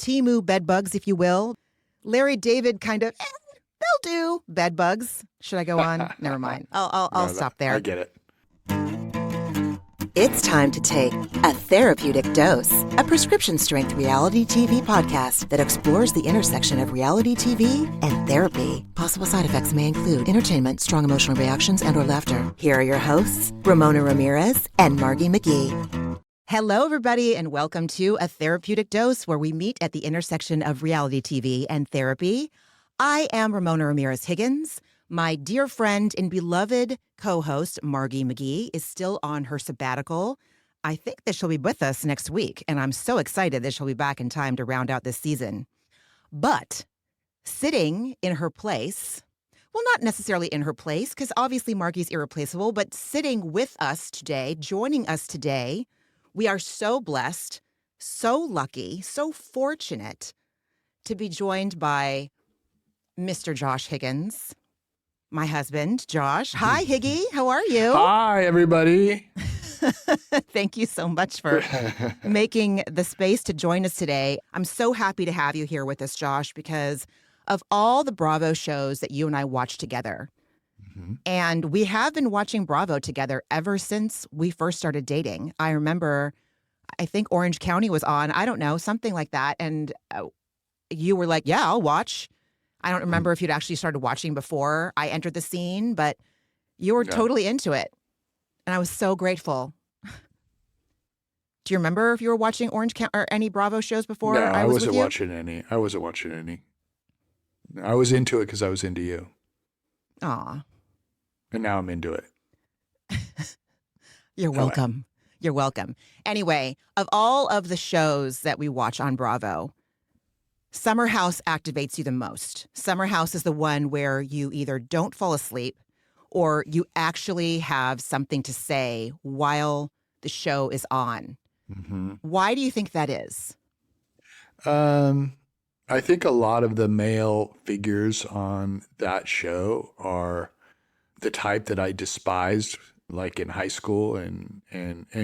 Temu bedbugs, if you will. Larry David kind of, they'll do bedbugs. Should I go on? Never mind. I'll stop there. I get it. It's time to take A Therapeutic Dose, a prescription-strength reality TV podcast that explores the intersection of reality TV and therapy. Possible side effects may include entertainment, strong emotional reactions, and or laughter. Here are your hosts, Ramona Ramirez and Margie McGee. Hello, everybody, and welcome to A Therapeutic Dose, where we meet at the intersection of reality TV and therapy. I am Ramona Ramirez Higgins. My dear friend and beloved co-host, Margie McGee, is still on her sabbatical. I think that she'll be with us next week, and I'm so excited that she'll be back in time to round out this season. But sitting in her place, well, not necessarily in her place, because obviously Margie's irreplaceable, but sitting with us today, joining us today, we are so blessed, so lucky, so fortunate to be joined by Mr. Josh Higgins. My husband, Josh. Hi, Higgy. How are you? Hi, everybody. Thank you so much for making the space to join us today. I'm so happy to have you here with us, Josh, because of all the Bravo shows that you and I watched together. Mm-hmm. And we have been watching Bravo together ever since we first started dating. I remember, I think Orange County was on, I don't know, something like that. And you were like, yeah, I'll watch. I don't remember if you'd actually started watching before I entered the scene, but you were totally into it. And I was so grateful. Do you remember if you were watching Orange County or any Bravo shows before? No, I wasn't watching any. I wasn't watching any. I was into it because I was into you. Aw. And now I'm into it. You're welcome. You're welcome. Anyway, of all of the shows that we watch on Bravo, Summer House activates you the most. Summer House is the one where you either don't fall asleep or you actually have something to say while the show is on. Mm-hmm. Why do you think that is? I think a lot of the male figures on that show are the type that I despised, like in high school and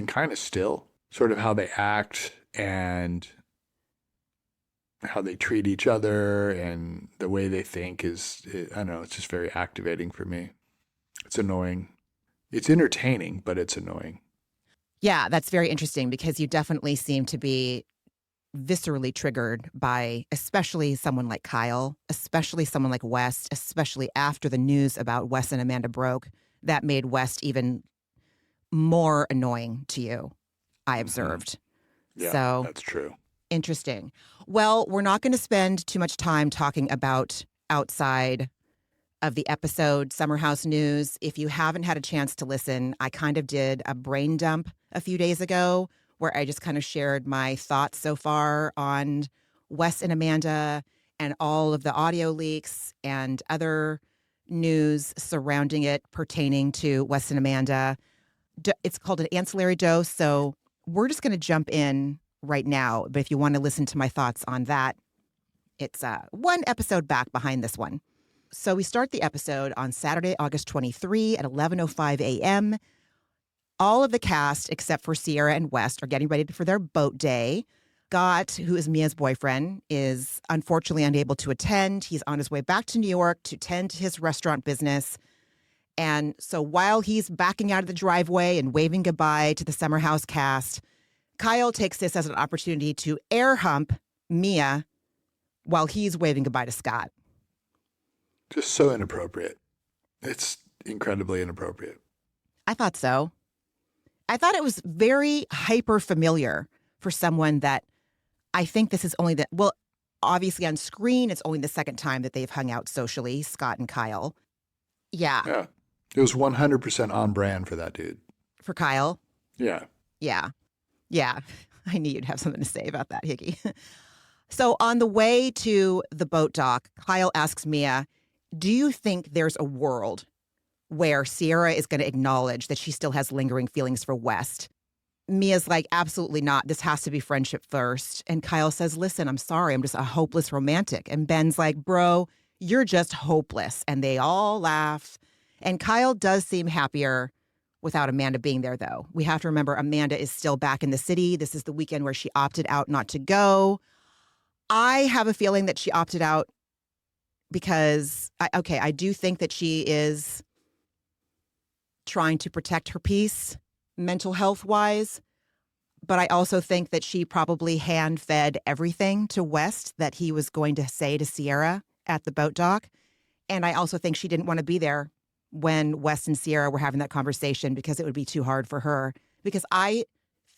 kind of still. Sort of how they act and how they treat each other and the way they think I don't know, it's just very activating for me. It's annoying. It's entertaining, but it's annoying. Yeah, that's very interesting because you definitely seem to be viscerally triggered by especially someone like Kyle, especially someone like West, especially after the news about Wes and Amanda broke. That made West even more annoying to you, I observed. Mm-hmm. Yeah, so that's true. Interesting. Well, we're not going to spend too much time talking about outside of the episode Summer House news. If you haven't had a chance to listen, I kind of did a brain dump a few days ago where I just kind of shared my thoughts so far on Wes and Amanda and all of the audio leaks and other news surrounding it pertaining to Wes and Amanda. It's called an ancillary dose, so we're just going to jump in right now. But if you want to listen to my thoughts on that, it's one episode back behind this one. So we start the episode on Saturday, August 23 at 11:05 a.m. All of the cast, except for Sierra and West, are getting ready for their boat day. Scott, who is Mia's boyfriend, is unfortunately unable to attend. He's on his way back to New York to tend to his restaurant business. And so while he's backing out of the driveway and waving goodbye to the Summer House cast, Kyle takes this as an opportunity to air hump Mia while he's waving goodbye to Scott. Just so inappropriate. It's incredibly inappropriate. I thought so. I thought it was very hyper familiar for someone that I think this is only obviously on screen, it's only the second time that they've hung out socially, Scott and Kyle. Yeah. Yeah. It was 100% on brand for that dude. For Kyle? Yeah. Yeah. Yeah. I knew you'd have something to say about that, Higgy. So on the way to the boat dock, Kyle asks Mia, do you think there's a world where Sierra is going to acknowledge that she still has lingering feelings for West? Mia's like, absolutely not. This has to be friendship first. And Kyle says, listen, I'm sorry. I'm just a hopeless romantic. And Ben's like, bro, you're just hopeless. And they all laugh. And Kyle does seem happier without Amanda being there, though. We have to remember Amanda is still back in the city. This is the weekend where she opted out not to go. I have a feeling that she opted out because, I do think that she is trying to protect her peace, mental health wise. But I also think that she probably hand-fed everything to West that he was going to say to Sierra at the boat dock. And I also think she didn't want to be there when West and Sierra were having that conversation because it would be too hard for her. Because I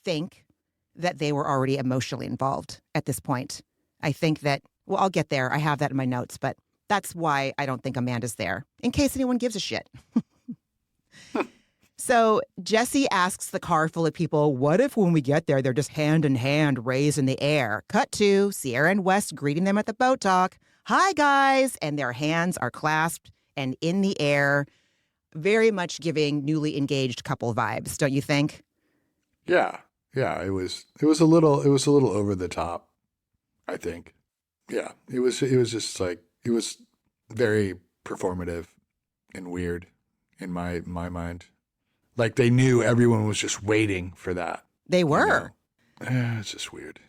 think that they were already emotionally involved at this point. I think that, well, I'll get there. I have that in my notes, but that's why I don't think Amanda's there, in case anyone gives a shit. So Jesse asks the car full of people, what if when we get there, they're just hand in hand raised in the air? Cut to Sierra and West greeting them at the boat dock. Hi, guys. And their hands are clasped and in the air, very much giving newly engaged couple vibes, don't you think? Yeah. Yeah. It was a little over the top, I think. Yeah. It was just like, it was very performative and weird in my mind. Like they knew everyone was just waiting for that. They were. It's just weird.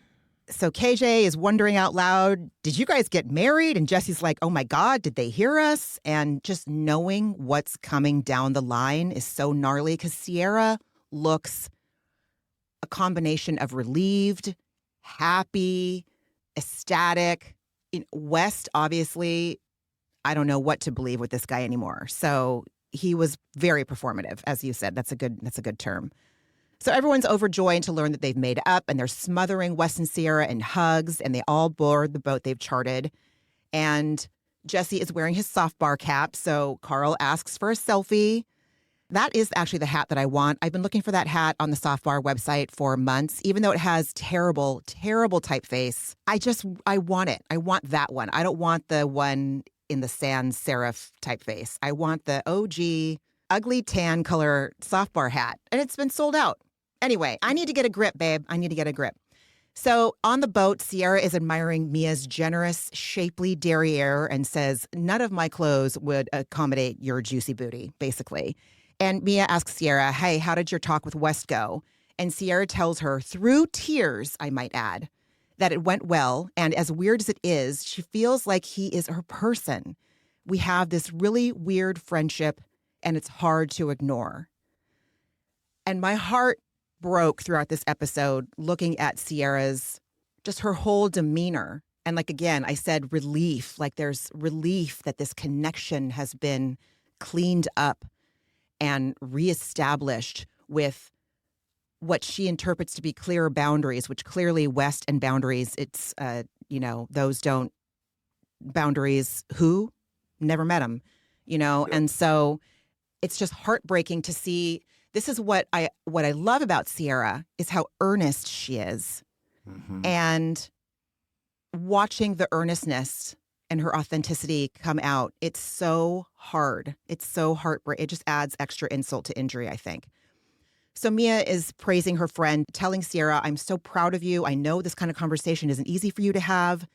So KJ is wondering out loud, did you guys get married? And Jesse's like, oh my God, did they hear us? And just knowing what's coming down the line is so gnarly because Sierra looks a combination of relieved, happy, ecstatic. West, obviously, I don't know what to believe with this guy anymore. So he was very performative, as you said. That's a good term. So everyone's overjoyed to learn that they've made up, and they're smothering Wes and Sierra in hugs, and they all board the boat they've charted. And Jesse is wearing his soft bar cap, so Carl asks for a selfie. That is actually the hat that I want. I've been looking for that hat on the Soft Bar website for months, even though it has terrible, terrible typeface. I want it. I want that one. I don't want the one in the sans serif typeface. I want the OG, ugly tan color soft bar hat, and it's been sold out. Anyway, I need to get a grip, babe. I need to get a grip. So on the boat, Sierra is admiring Mia's generous, shapely derriere and says, none of my clothes would accommodate your juicy booty, basically. And Mia asks Sierra, hey, how did your talk with West go? And Sierra tells her, through tears, I might add, that it went well. And as weird as it is, she feels like he is her person. We have this really weird friendship, and it's hard to ignore. And my heart broke throughout this episode looking at Sierra's, just her whole demeanor. And like, again, I said relief, like there's relief that this connection has been cleaned up and reestablished with what she interprets to be clearer boundaries, which clearly West and boundaries, it's, those don't, boundaries who? Never met them, Yeah. And so it's just heartbreaking to see. This is what I love about Sierra is how earnest she is. Mm-hmm. And watching the earnestness and her authenticity come out, it's so hard. It's so heartbreaking. It just adds extra insult to injury, I think. So Mia is praising her friend, telling Sierra, I'm so proud of you. I know this kind of conversation isn't easy for you to have.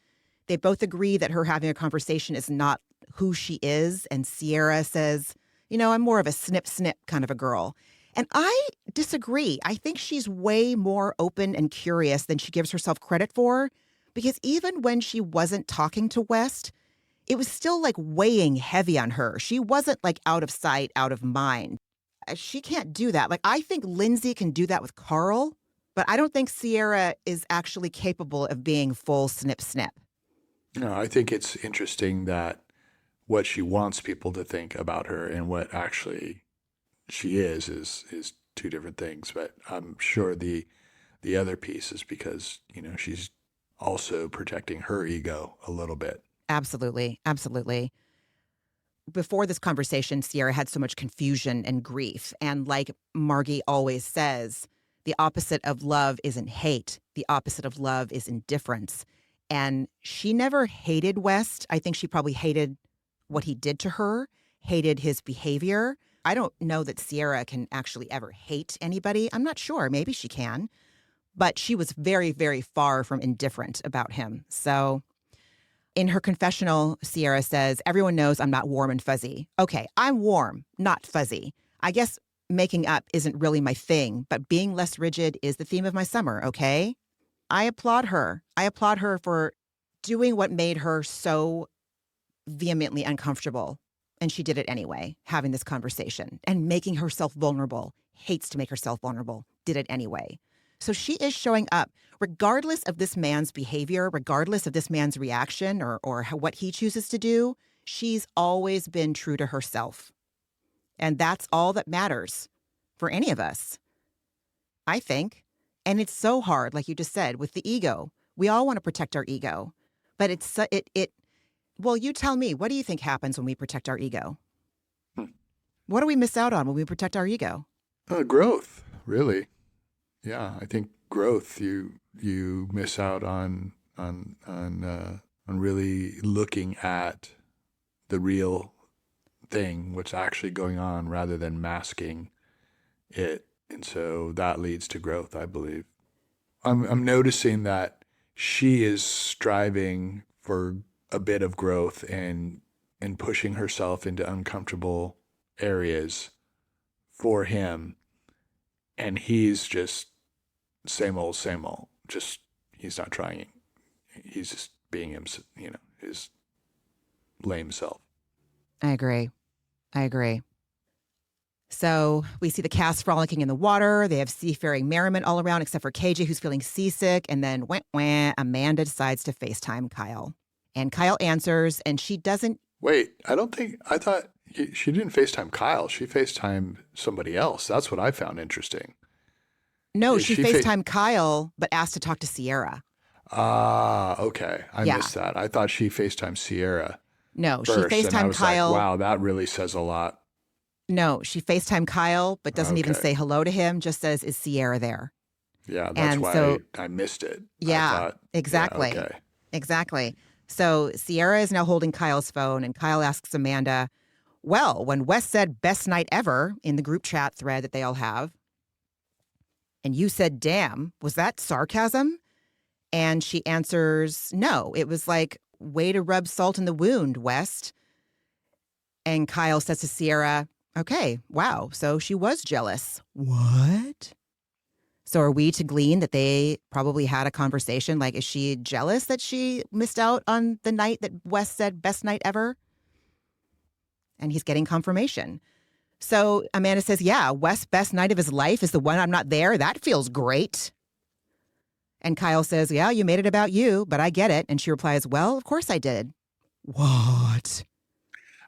They both agree that her having a conversation is not who she is. And Sierra says, I'm more of a snip kind of a girl. And I disagree. I think she's way more open and curious than she gives herself credit for. Because even when she wasn't talking to West, it was still like weighing heavy on her. She wasn't like out of sight, out of mind. She can't do that. Like, I think Lindsay can do that with Carl, but I don't think Sierra is actually capable of being full snip. No, I think it's interesting that what she wants people to think about her and what actually she is two different things. But I'm sure the other piece is because, she's also protecting her ego a little bit. Absolutely. Absolutely. Before this conversation, Sierra had so much confusion and grief. And like Margie always says, the opposite of love isn't hate. The opposite of love is indifference. And she never hated West. I think she probably hated what he did to her, hated his behavior. I don't know that Sierra can actually ever hate anybody. I'm not sure. Maybe she can. But she was very, very far from indifferent about him. So in her confessional, Sierra says, everyone knows I'm not warm and fuzzy. Okay, I'm warm, not fuzzy. I guess making up isn't really my thing, but being less rigid is the theme of my summer, okay? I applaud her. I applaud her for doing what made her so vehemently uncomfortable. And she did it anyway, having this conversation and making herself vulnerable, hates to make herself vulnerable, did it anyway. So she is showing up regardless of this man's behavior, regardless of this man's reaction or what he chooses to do. She's always been true to herself. And that's all that matters for any of us, I think. And it's so hard, like you just said, with the ego. We all want to protect our ego. But well, you tell me, what do you think happens when we protect our ego? What do we miss out on when we protect our ego? Growth, really. Yeah, I think growth. You miss out on really looking at the real thing, what's actually going on, rather than masking it, and so that leads to growth, I believe. I'm noticing that she is striving for a bit of growth and pushing herself into uncomfortable areas for him, and he's just same old, same old. Just he's not trying. He's just being him, his lame self. I agree. So we see the cast frolicking in the water. They have seafaring merriment all around, except for KJ, who's feeling seasick. And then Amanda decides to FaceTime Kyle. And Kyle answers, and she doesn't. Wait, I thought she didn't FaceTime Kyle. She FaceTimed somebody else. That's what I found interesting. No, she FaceTimed Kyle, but asked to talk to Sierra. Okay. I missed that. I thought she FaceTimed Sierra. No, first, she FaceTimed Kyle. Like, wow, that really says a lot. No, she FaceTimed Kyle, but doesn't even say hello to him, just says, is Sierra there? Yeah, that's why I missed it. Yeah, exactly. Yeah, okay. Exactly. So Sierra is now holding Kyle's phone, and Kyle asks Amanda, well, when Wes said best night ever in the group chat thread that they all have, and you said, damn, was that sarcasm? And she answers, no, it was like, way to rub salt in the wound, West. And Kyle says to Sierra, okay, wow, so she was jealous. What? So are we to glean that they probably had a conversation? Like, is she jealous that she missed out on the night that Wes said best night ever? And he's getting confirmation. So Amanda says, yeah, Wes' best night of his life is the one I'm not there. That feels great. And Kyle says, yeah, you made it about you, but I get it. And she replies, well, of course I did. What?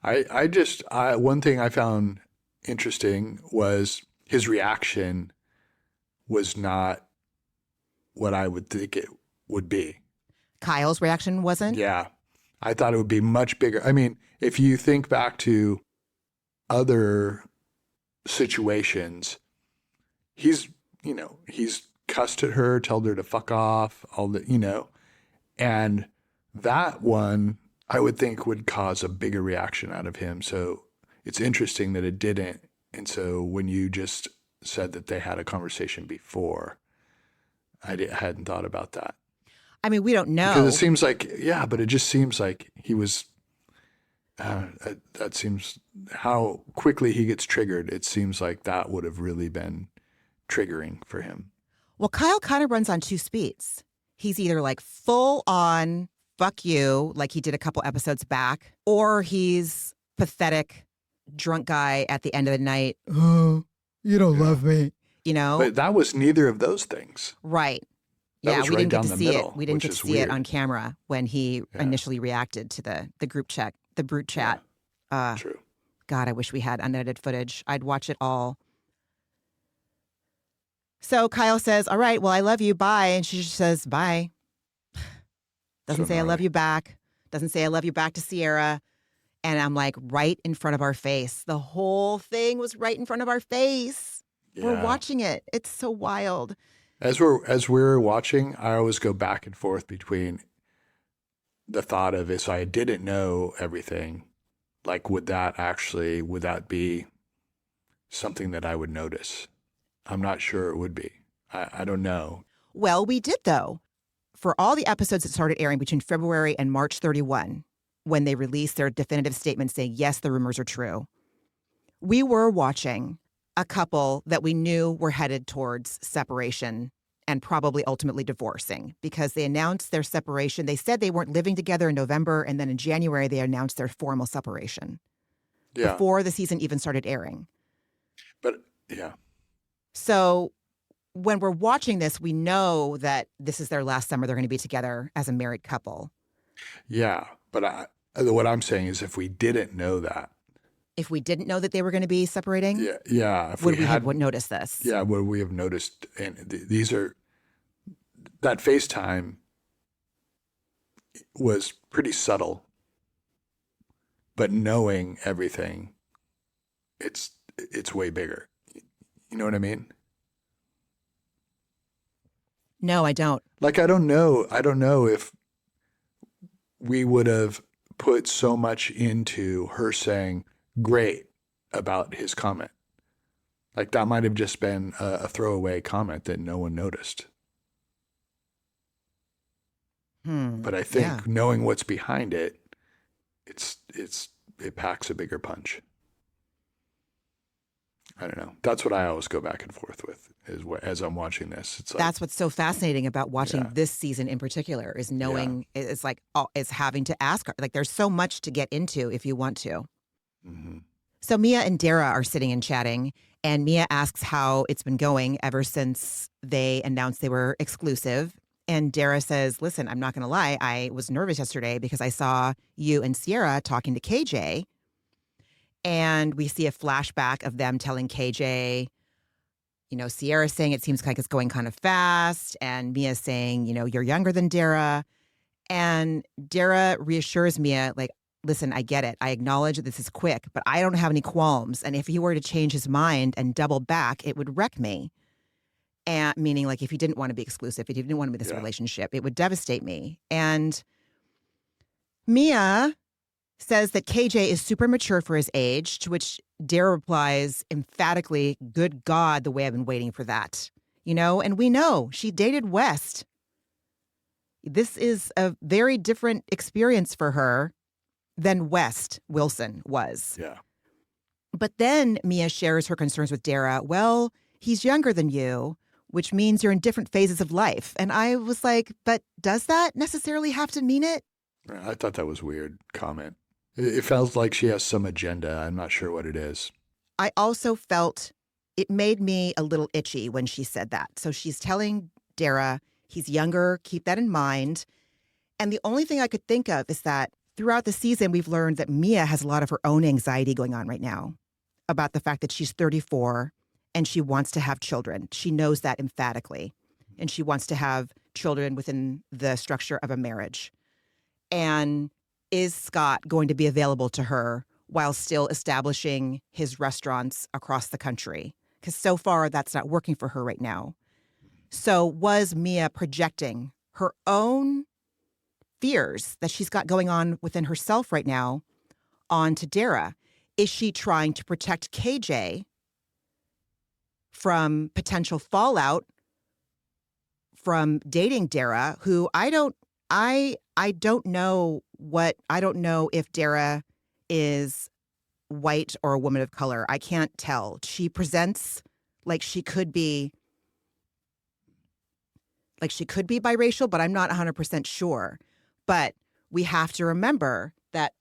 One thing I found interesting was his reaction was not what I would think it would be. Kyle's reaction wasn't? Yeah. I thought it would be much bigger. I mean, if you think back to other situations, he's cussed at her, told her to fuck off, and that one I would think would cause a bigger reaction out of him. So it's interesting that it didn't. And so when you just said that they had a conversation before, I hadn't thought about that. I mean, we don't know. Because it seems like, but it just seems like he was, that seems how quickly he gets triggered. It seems like that would have really been triggering for him. Well, Kyle kind of runs on two speeds. He's either like full on fuck you, like he did a couple episodes back, or he's pathetic, drunk guy at the end of the night. Oh, you don't love me. But that was neither of those things. Right. That was we right didn't down get to the see middle, it. We didn't get to see it on camera when he initially reacted to the group chat, the brute chat. True. God, I wish we had unedited footage. I'd watch it all. So Kyle says, all right, well, I love you. Bye. And she just says, bye. Doesn't say I love you back. Doesn't say I love you back to Sierra. And I'm like, right in front of our face. The whole thing was right in front of our face. Yeah. We're watching it. It's so wild. As we're watching, I always go back and forth between the thought of if I didn't know everything, like would that be something that I would notice? I'm not sure it would be. I don't know. Well, we did though. For all the episodes that started airing between February and March 31, when they released their definitive statement saying, yes, the rumors are true, we were watching a couple that we knew were headed towards separation and probably ultimately divorcing because they announced their separation. They said they weren't living together in November, and then in January they announced their formal separation Yeah. before the season even started airing. But yeah. So when we're watching this, we know that this is their last summer they're going to be together as a married couple. Yeah. But what I'm saying is if we didn't know that. If we didn't know that they were going to be separating, Yeah. If would we have hadn't noticed this? Yeah, would we have noticed? And these are, that FaceTime was pretty subtle, but knowing everything, it's way bigger. You know what I mean? No, I don't. Like, I don't know if we would have put so much into her saying great about his comment. Like, that might have just been a throwaway comment that no one noticed. But I think knowing what's behind it, it packs a bigger punch. I don't know. That's what I always go back and forth with as I'm watching this. It's like, that's what's so fascinating about watching this season in particular is knowing it's like it's having to ask her. Like there's so much to get into if you want to. Mm-hmm. So Mia and Dara are sitting and chatting, and Mia asks how it's been going ever since they announced they were exclusive. And Dara says, listen, I'm not going to lie. I was nervous yesterday because I saw you and Sierra talking to KJ. And we see a flashback of them telling KJ, you know, Sierra saying it seems like it's going kind of fast. And Mia saying, you know, you're younger than Dara. And Dara reassures Mia, like, listen, I get it. I acknowledge that this is quick, but I don't have any qualms. And if he were to change his mind and double back, it would wreck me. And meaning like if he didn't want to be exclusive, if he didn't want to be this relationship, it would devastate me. And Mia says that KJ is super mature for his age, to which Dara replies emphatically, good God, the way I've been waiting for that. You know, and we know she dated West. This is a very different experience for her than West Wilson was. Yeah. But then Mia shares her concerns with Dara. Well, he's younger than you, which means you're in different phases of life. And I was like, but does that necessarily have to mean it? I thought that was a weird comment. It felt like she has some agenda. I'm not sure what it is. I also felt it made me a little itchy when she said that. So she's telling Dara he's younger, keep that in mind. And the only thing I could think of is that throughout the season, we've learned that Mia has a lot of her own anxiety going on right now about the fact that she's 34 and she wants to have children. She knows that emphatically. And she wants to have children within the structure of a marriage. And is Scott going to be available to her while still establishing his restaurants across the country? Because so far, that's not working for her right now. So was Mia projecting her own fears that she's got going on within herself right now onto Dara? Is she trying to protect KJ from potential fallout from dating Dara, who I don't know if Dara is white or a woman of color. I can't tell. She presents like she could be biracial, but I'm not 100% sure. But we have to remember that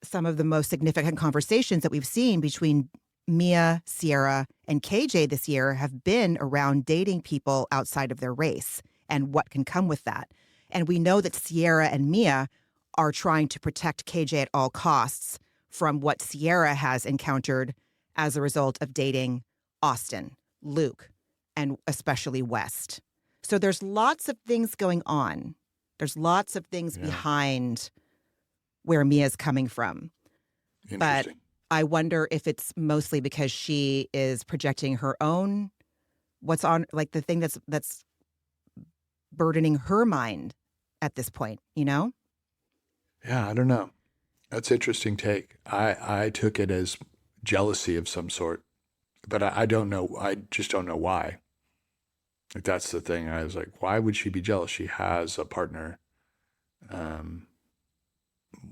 some of the most significant conversations that we've seen between Mia, Sierra, and KJ this year have been around dating people outside of their race and what can come with that. And we know that Sierra and Mia are trying to protect KJ at all costs from what Sierra has encountered as a result of dating Austin, Luke, and especially West. So there's lots of things going on. There's lots of things behind where Mia's coming from. But I wonder if it's mostly because she is projecting her own, what's on, like the thing that's burdening her mind at this point, you know? Yeah, I don't know. That's an interesting take. I took it as jealousy of some sort, but I don't know. I just don't know why. Like that's the thing. I was like, why would she be jealous? She has a partner.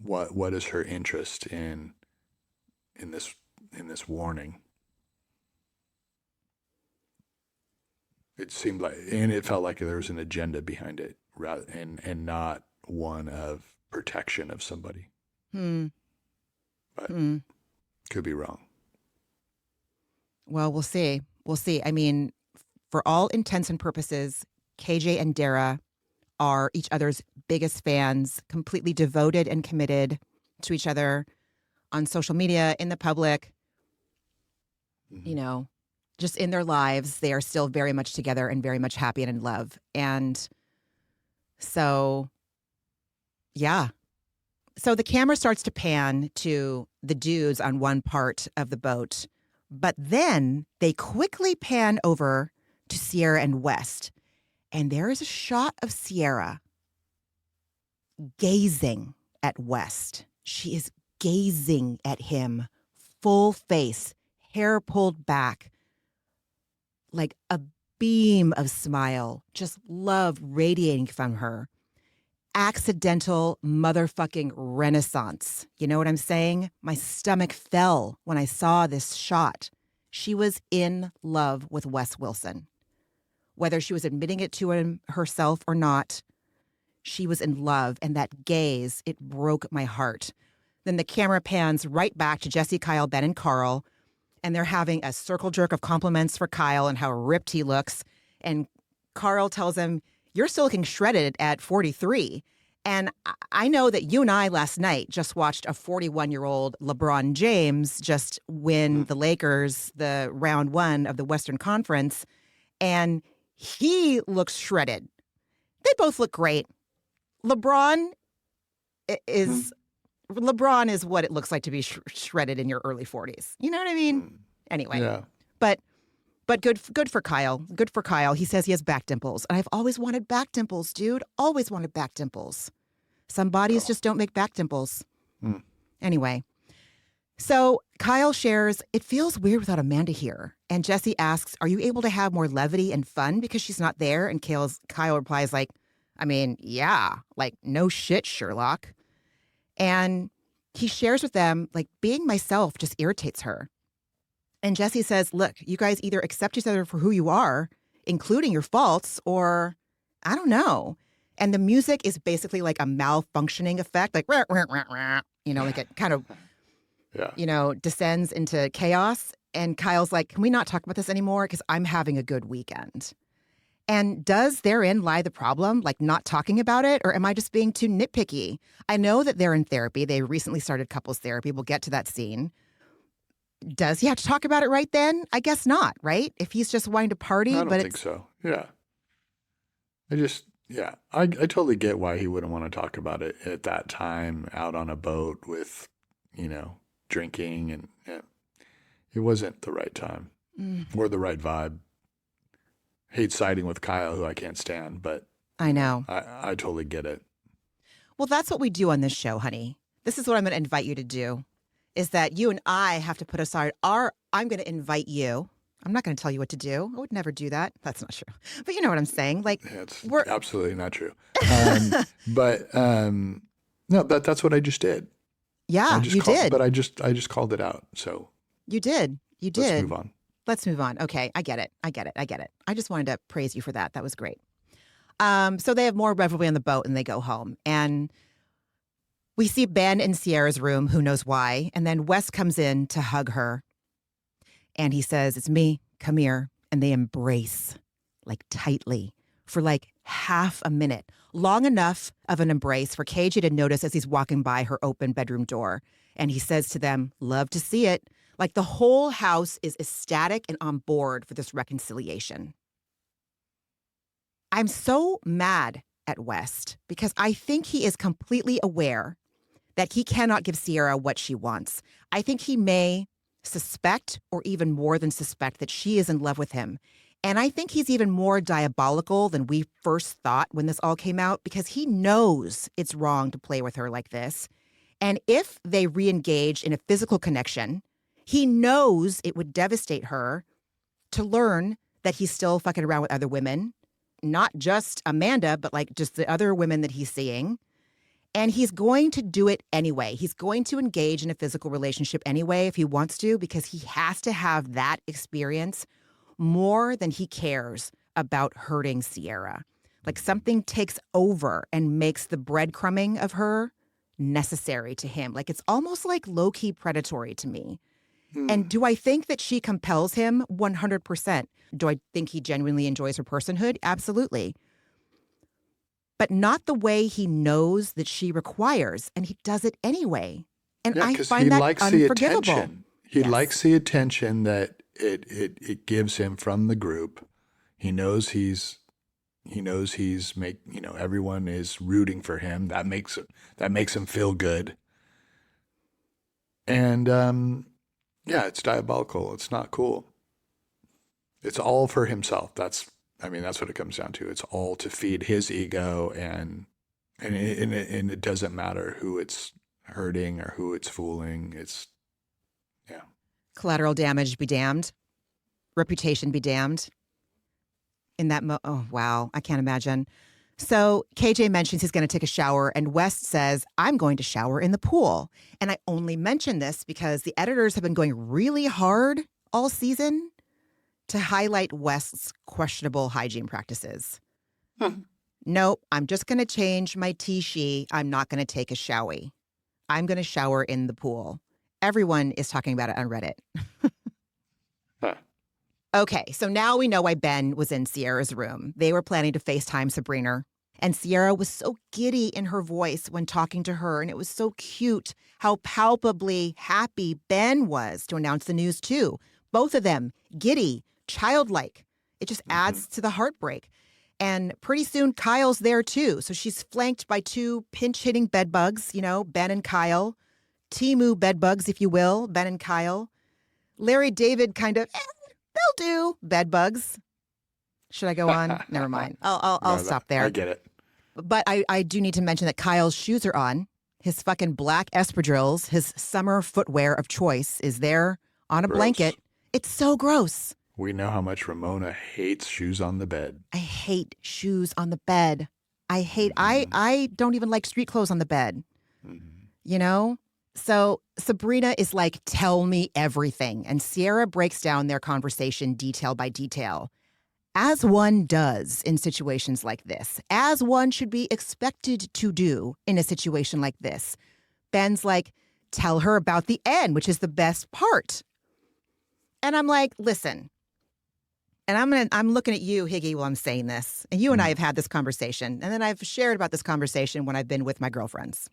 What is her interest in this warning? It seemed like, and it felt like there was an agenda behind it, rather and not one of protection of somebody. Hmm. But Hmm. could be wrong. Well, we'll see. We'll see. I mean, for all intents and purposes, KJ and Dara are each other's biggest fans, completely devoted and committed to each other on social media, in the public, Mm-hmm. you know, just in their lives. They are still very much together and very much happy and in love. And so, yeah. So the camera starts to pan to the dudes on one part of the boat, but then they quickly pan over to Sierra and West. And there is a shot of Sierra gazing at West. She is gazing at him, full face, hair pulled back, like a beam of smile, just love radiating from her. Accidental motherfucking renaissance. You know what I'm saying? My stomach fell when I saw this shot. She was in love with Wes Wilson. Whether she was admitting it to him herself or not, she was in love. And that gaze, it broke my heart. Then the camera pans right back to Jesse, Kyle, Ben, and Carl. And they're having a circle jerk of compliments for Kyle and how ripped he looks. And Carl tells him, "You're still looking shredded at 43. And I know that you and I last night just watched a 41-year-old LeBron James just win the Lakers the round one of the Western Conference. And he looks shredded. They both look great. LeBron is what it looks like to be shredded in your early 40s. You know what I mean? Anyway. Yeah. But good for Kyle. Good for Kyle. He says he has back dimples. And I've always wanted back dimples, dude. Always wanted back dimples. Some bodies just don't make back dimples. Anyway. So Kyle shares, "It feels weird without Amanda here." And Jesse asks, "Are you able to have more levity and fun because she's not there?" And Kyle replies like, "I mean, yeah, like no shit, Sherlock." And he shares with them, like, being myself just irritates her. And Jesse says, "Look, you guys either accept each other for who you are, including your faults, or I don't know." And the music is basically like a malfunctioning effect, like, rah, rah, rah, rah, like it kind of, descends into chaos. And Kyle's like, "Can we not talk about this anymore? Because I'm having a good weekend." And does therein lie the problem, like not talking about it? Or am I just being too nitpicky? I know that they're in therapy. They recently started couples therapy. We'll get to that scene. Does he have to talk about it right then? I guess not, right? If he's just wanting to party. I don't think so. Yeah. I totally get why he wouldn't want to talk about it at that time out on a boat with, drinking. And it wasn't the right time or the right vibe. Hate siding with Kyle, who I can't stand, but I know. I totally get it. Well, that's what we do on this show, honey. This is what I'm going to invite you to do, is that you and I have to put aside I'm going to invite you. I'm not going to tell you what to do. I would never do that. That's not true. But you know what I'm saying? Like, it's absolutely not true. No, that's what I just did. Yeah, you did. But I just called it out. So you did. Let's move on. Okay, I get it. I just wanted to praise you for that. That was great. So they have more revelry on the boat and they go home. And we see Ben in Sierra's room, who knows why. And then Wes comes in to hug her. And he says, "It's me, come here." And they embrace, like tightly, for like half a minute. Long enough of an embrace for KJ to notice as he's walking by her open bedroom door. And he says to them, "Love to see it." Like the whole house is ecstatic and on board for this reconciliation. I'm so mad at West because I think he is completely aware that he cannot give Sierra what she wants. I think he may suspect, or even more than suspect, that she is in love with him. And I think he's even more diabolical than we first thought when this all came out, because he knows it's wrong to play with her like this. And if they re-engage in a physical connection, he knows it would devastate her to learn that he's still fucking around with other women, not just Amanda, but like just the other women that he's seeing. And he's going to do it anyway. He's going to engage in a physical relationship anyway if he wants to, because he has to have that experience more than he cares about hurting Sierra. Like something takes over and makes the breadcrumbing of her necessary to him. Like it's almost like low-key predatory to me. And do I think that she compels him? 100%. Do I think he genuinely enjoys her personhood? Absolutely. But not the way he knows that she requires, and he does it anyway. And I find that unforgivable. The attention. He likes the attention that it gives him from the group. He knows everyone is rooting for him. That makes him feel good. And it's diabolical. It's not cool. It's all for himself. That's what it comes down to. It's all to feed his ego, and it doesn't matter who it's hurting or who it's fooling. It's collateral damage be damned, reputation be damned. In that oh wow, I can't imagine. So KJ mentions he's going to take a shower, and West says, I'm going to shower in the pool. And I only mention this because the editors have been going really hard all season to highlight West's questionable hygiene practices. Nope, I'm just going to change my tea. I'm not going to take a showie. I'm going to shower in the pool. Everyone is talking about it on Reddit. Okay, so now we know why Ben was in Sierra's room. They were planning to FaceTime Sabrina. And Sierra was so giddy in her voice when talking to her. And it was so cute how palpably happy Ben was to announce the news, too. Both of them, giddy, childlike. It just adds to the heartbreak. And pretty soon, Kyle's there, too. So she's flanked by two pinch-hitting bedbugs, Ben and Kyle. Temu bedbugs, if you will, Ben and Kyle. Larry David kind of, they'll do bedbugs. Should I go on? Never mind. I'll stop there. I get it. But I do need to mention that Kyle's shoes are on. His fucking black espadrilles, his summer footwear of choice, is there on a blanket. It's so gross. We know how much Ramona hates shoes on the bed. I hate shoes on the bed. I don't even like street clothes on the bed. So Sabrina is like, tell me everything. And Sierra breaks down their conversation detail by detail. As one does in situations like this, as one should be expected to do in a situation like this. Ben's like, tell her about the end, which is the best part. And I'm like, listen, and I'm looking at you, Higgy, while I'm saying this. And you and I have had this conversation. And then I've shared about this conversation when I've been with my girlfriends.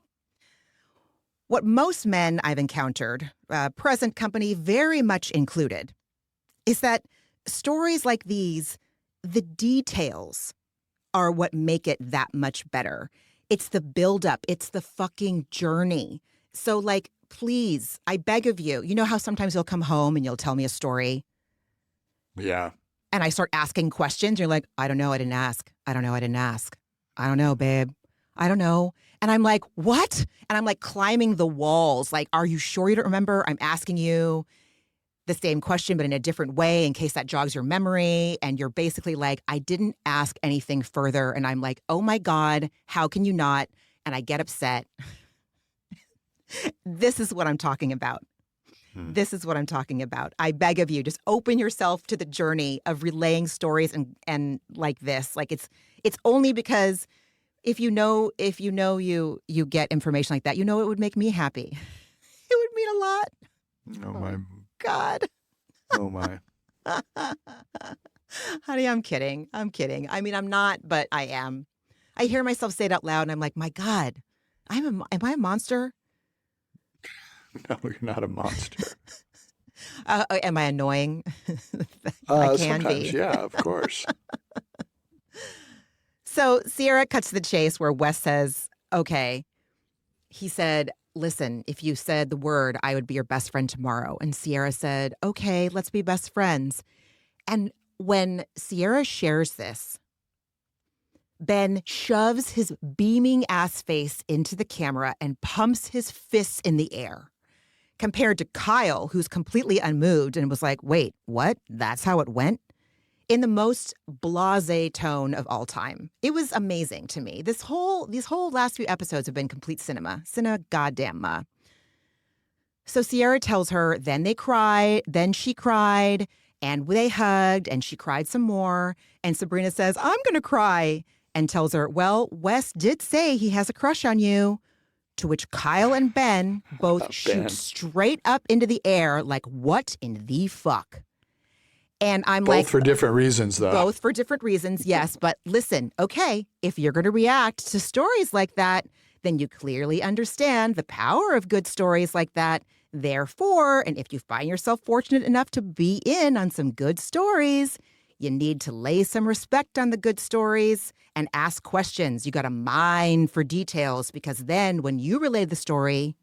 What most men I've encountered, present company very much included, is that stories like these, the details are what make it that much better. It's the buildup. It's the fucking journey. So, like, please, I beg of you. You know how sometimes you'll come home and you'll tell me a story? Yeah. And I start asking questions. You're like, I don't know. I didn't ask. I don't know. I didn't ask. I don't know, babe. I don't know. And I'm like, what? And I'm like climbing the walls. Like, are you sure you don't remember? I'm asking you the same question, but in a different way in case that jogs your memory. And you're basically like, I didn't ask anything further. And I'm like, oh my God, how can you not? And I get upset. This is what I'm talking about. This is what I'm talking about. I beg of you, just open yourself to the journey of relaying stories and like this. Like it's only because if you get information like that, it would make me happy. It would mean a lot. Oh my God. Oh my. Honey, I'm kidding. I mean, I'm not, but I am. I hear myself say it out loud and I'm like, my God, am I a monster? No, you're not a monster. Am I annoying? I can be. Yeah, of course. So Sierra cuts to the chase where Wes says, okay, he said, listen, if you said the word, I would be your best friend tomorrow. And Sierra said, okay, let's be best friends. And when Sierra shares this, Ben shoves his beaming ass face into the camera and pumps his fists in the air. Compared to Kyle, who's completely unmoved and was like, wait, what? That's how it went? In the most blasé tone of all time. It was amazing to me. These whole last few episodes have been complete cinema. Goddamn. So Sierra tells her, then they cried, then she cried, And they hugged and she cried some more. And Sabrina says, I'm going to cry, and tells her, well, Wes did say he has a crush on you. To which Kyle and Ben both shoot straight up into the air like, what in the fuck? And I'm like... Both for different reasons, though. Both for different reasons, yes. But listen, okay, if you're going to react to stories like that, then you clearly understand the power of good stories like that. Therefore, and if you find yourself fortunate enough to be in on some good stories, you need to lay some respect on the good stories and ask questions. You got to mine for details, because then when you relay the story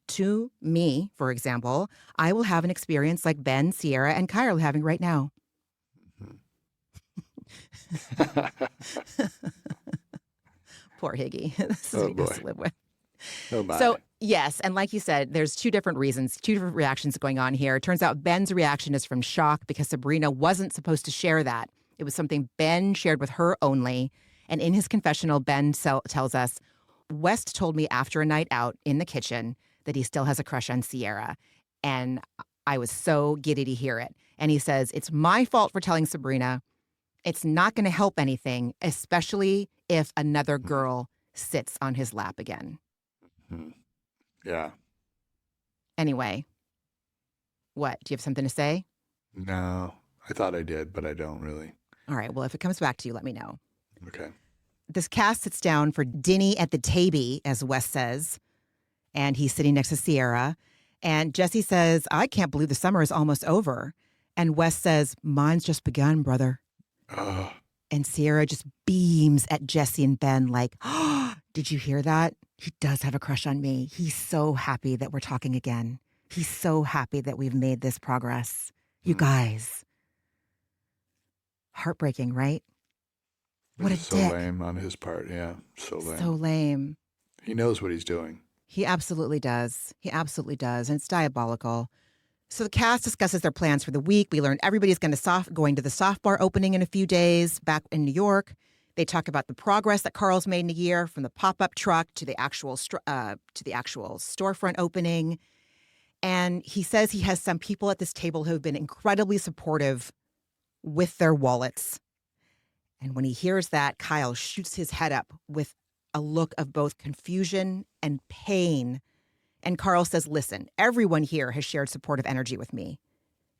to me, for example, I will have an experience like Ben, Sierra, and Kyle are having right now. Poor Higgy. This is what he has to live with. Oh, my. So, yes, and like you said, there's two different reasons, two different reactions going on here. It turns out Ben's reaction is from shock because Sabrina wasn't supposed to share that. It was something Ben shared with her only. And in his confessional, Ben tells us, West told me after a night out in the kitchen that he still has a crush on Sierra. And I was so giddy to hear it. And he says, it's my fault for telling Sabrina. It's not going to help anything, especially if another girl sits on his lap again. Yeah. Anyway, what? Do you have something to say? No, I thought I did, but I don't really. All right. Well, if it comes back to you, let me know. Okay. This cast sits down for dinny at the tabby, as Wes says, and he's sitting next to Sierra. And Jesse says, I can't believe the summer is almost over. And Wes says, mine's just begun, brother. And Sierra just beams at Jesse and Ben like, oh, did you hear that? He does have a crush on me. He's so happy that we're talking again. He's so happy that we've made this progress. You guys. Heartbreaking, right? What a so dick. Lame on his part. Yeah, so lame. So lame. He knows what he's doing. He absolutely does. He absolutely does. And it's diabolical. So the cast discusses their plans for the week. We learn everybody's going to the soft bar opening in a few days back in New York. They talk about the progress that Carl's made in a year, from the pop-up truck to the actual storefront opening. And he says he has some people at this table who have been incredibly supportive with their wallets. And when he hears that, Kyle shoots his head up with a look of both confusion and pain. And Carl says, listen, everyone here has shared supportive energy with me,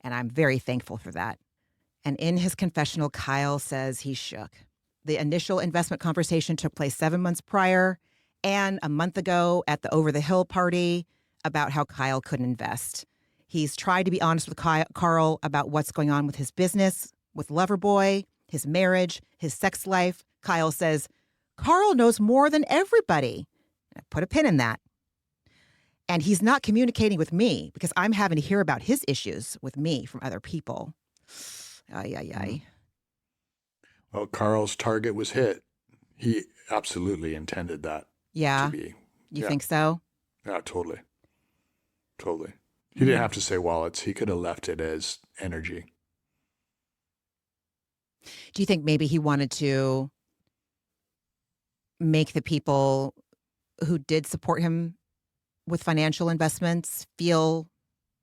and I'm very thankful for that. And in his confessional, Kyle says he's shook. The initial investment conversation took place 7 months prior and a month ago at the Over the Hill party about how Kyle couldn't invest. He's tried to be honest with Carl about what's going on with his business, with Loverboy, his marriage, his sex life. Kyle says, Carl knows more than everybody. I put a pin in that. And he's not communicating with me because I'm having to hear about his issues with me from other people. Ay, ay, ay. Well, Carl's target was hit. He absolutely intended that Yeah. to be. You think so? Yeah, totally. Totally. He didn't have to say wallets. He could have left it as energy. Do you think maybe he wanted to make the people who did support him with financial investments feel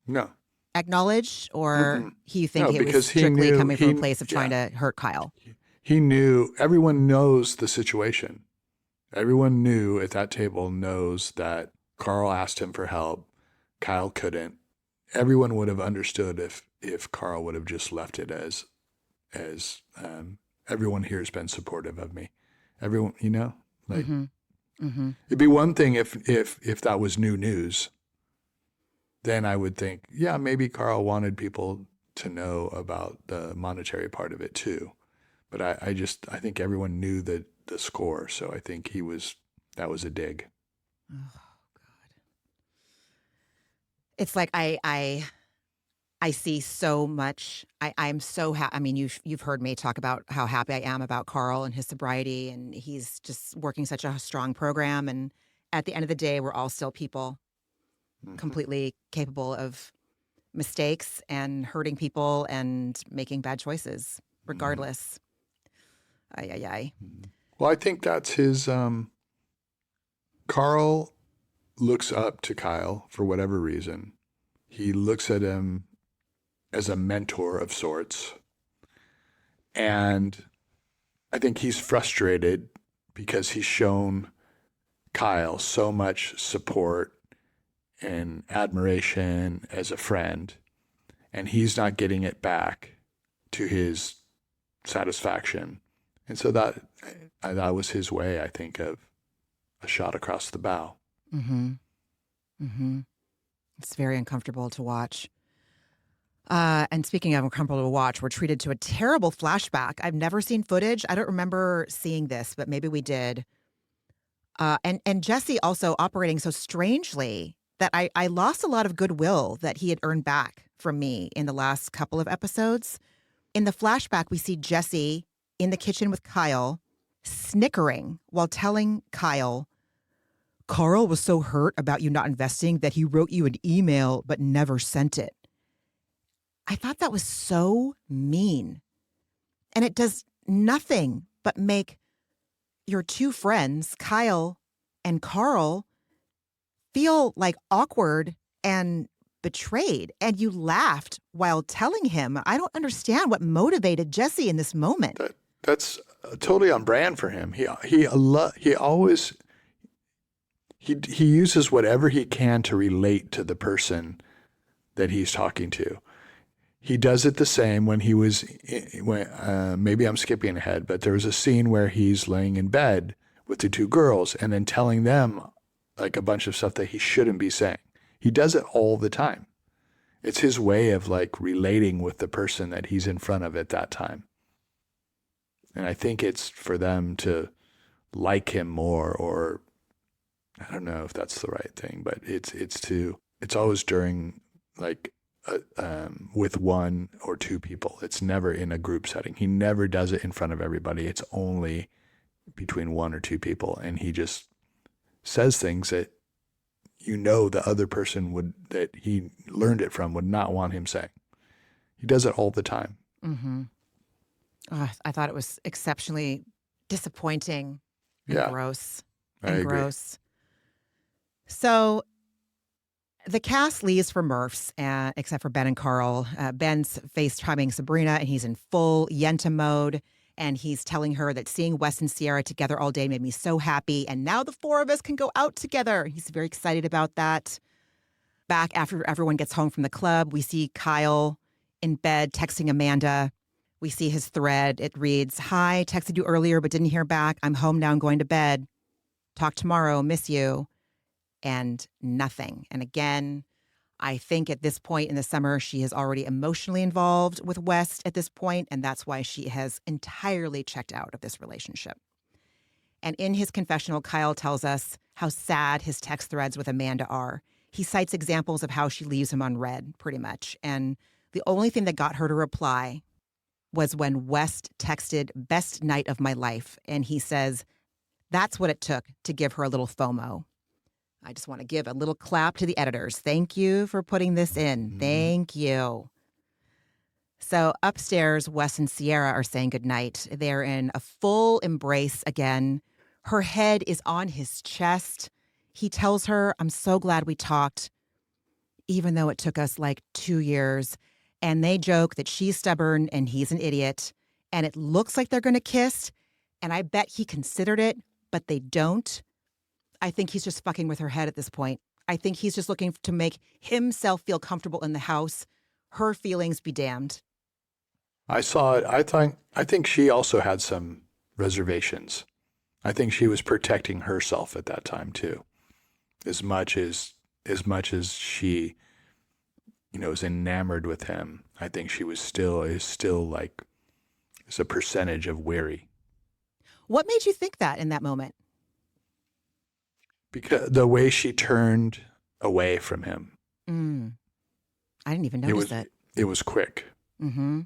No. acknowledged, or you think No, it was because he strictly knew- coming from he- a place of trying yeah. to hurt Kyle? He knew, everyone knows the situation. Everyone knew at that table knows that Carl asked him for help. Kyle couldn't. Everyone would have understood if Carl would have just left it as everyone here has been supportive of me. Everyone, like it'd be one thing if that was new news. Then I would think, yeah, maybe Carl wanted people to know about the monetary part of it too. But I think everyone knew the score, so I think that was a dig. Oh God! It's like I see so much. I'm so happy. I mean, you've heard me talk about how happy I am about Carl and his sobriety, and he's just working such a strong program. And at the end of the day, we're all still people, completely capable of mistakes and hurting people and making bad choices, regardless. Ay, ay, ay. Well, I think that's his. Carl looks up to Kyle for whatever reason. He looks at him as a mentor of sorts. And I think he's frustrated because he's shown Kyle so much support and admiration as a friend, and he's not getting it back to his satisfaction. And so that was his way, I think, of a shot across the bow. Mm-hmm. Mm-hmm. It's very uncomfortable to watch. And speaking of uncomfortable to watch, we're treated to a terrible flashback. I've never seen footage. I don't remember seeing this, but maybe we did. And Jesse also operating so strangely that I lost a lot of goodwill that he had earned back from me in the last couple of episodes. In the flashback, we see Jesse in the kitchen with Kyle, snickering while telling Kyle, Carl was so hurt about you not investing that he wrote you an email but never sent it. I thought that was so mean. And it does nothing but make your two friends, Kyle and Carl, feel like awkward and betrayed. And you laughed while telling him. I don't understand what motivated Jesse in this moment. That's totally on brand for him. He uses whatever he can to relate to the person that he's talking to. He does it the same when he was, maybe I'm skipping ahead, but there was a scene where he's laying in bed with the two girls and then telling them like a bunch of stuff that he shouldn't be saying. He does it all the time. It's his way of like relating with the person that he's in front of at that time. And I think it's for them to like him more, or I don't know if that's the right thing, but it's always during like, with one or two people. It's never in a group setting. He never does it in front of everybody. It's only between one or two people. And he just says things that the other person that he learned it from would not want him saying. He does it all the time. Mm-hmm. Oh, I thought it was exceptionally disappointing and gross. I agree. Gross. So the cast leaves for Murph's, except for Ben and Carl. Ben's FaceTiming Sabrina, and he's in full Yenta mode. And he's telling her that seeing Wes and Sierra together all day made me so happy. And now the four of us can go out together. He's very excited about that. Back after everyone gets home from the club, we see Kyle in bed texting Amanda. We see his thread. It reads, "Hi, texted you earlier but didn't hear back. I'm home now and going to bed. Talk tomorrow. Miss you." And nothing. And again, I think at this point in the summer, she is already emotionally involved with West at this point, and that's why she has entirely checked out of this relationship. And in his confessional, Kyle tells us how sad his text threads with Amanda are. He cites examples of how she leaves him unread, pretty much. And the only thing that got her to reply was when West texted "best night of my life." And he says, that's what it took to give her a little FOMO. I just want to give a little clap to the editors. Thank you for putting this in. Thank you. So upstairs, Wes and Sierra are saying goodnight. They're in a full embrace again. Her head is on his chest. He tells her, "I'm so glad we talked, even though it took us like 2 years." And they joke that she's stubborn and he's an idiot. And it looks like they're going to kiss. And I bet he considered it, but they don't. I think he's just fucking with her head at this point. I think he's just looking to make himself feel comfortable in the house. Her feelings be damned. I saw it. I think she also had some reservations. I think she was protecting herself at that time too. As much as she, is enamored with him, I think she is still like, it's a percentage of weary. What made you think that in that moment? Because the way she turned away from him. I didn't even notice it. It was quick. Mm-hmm.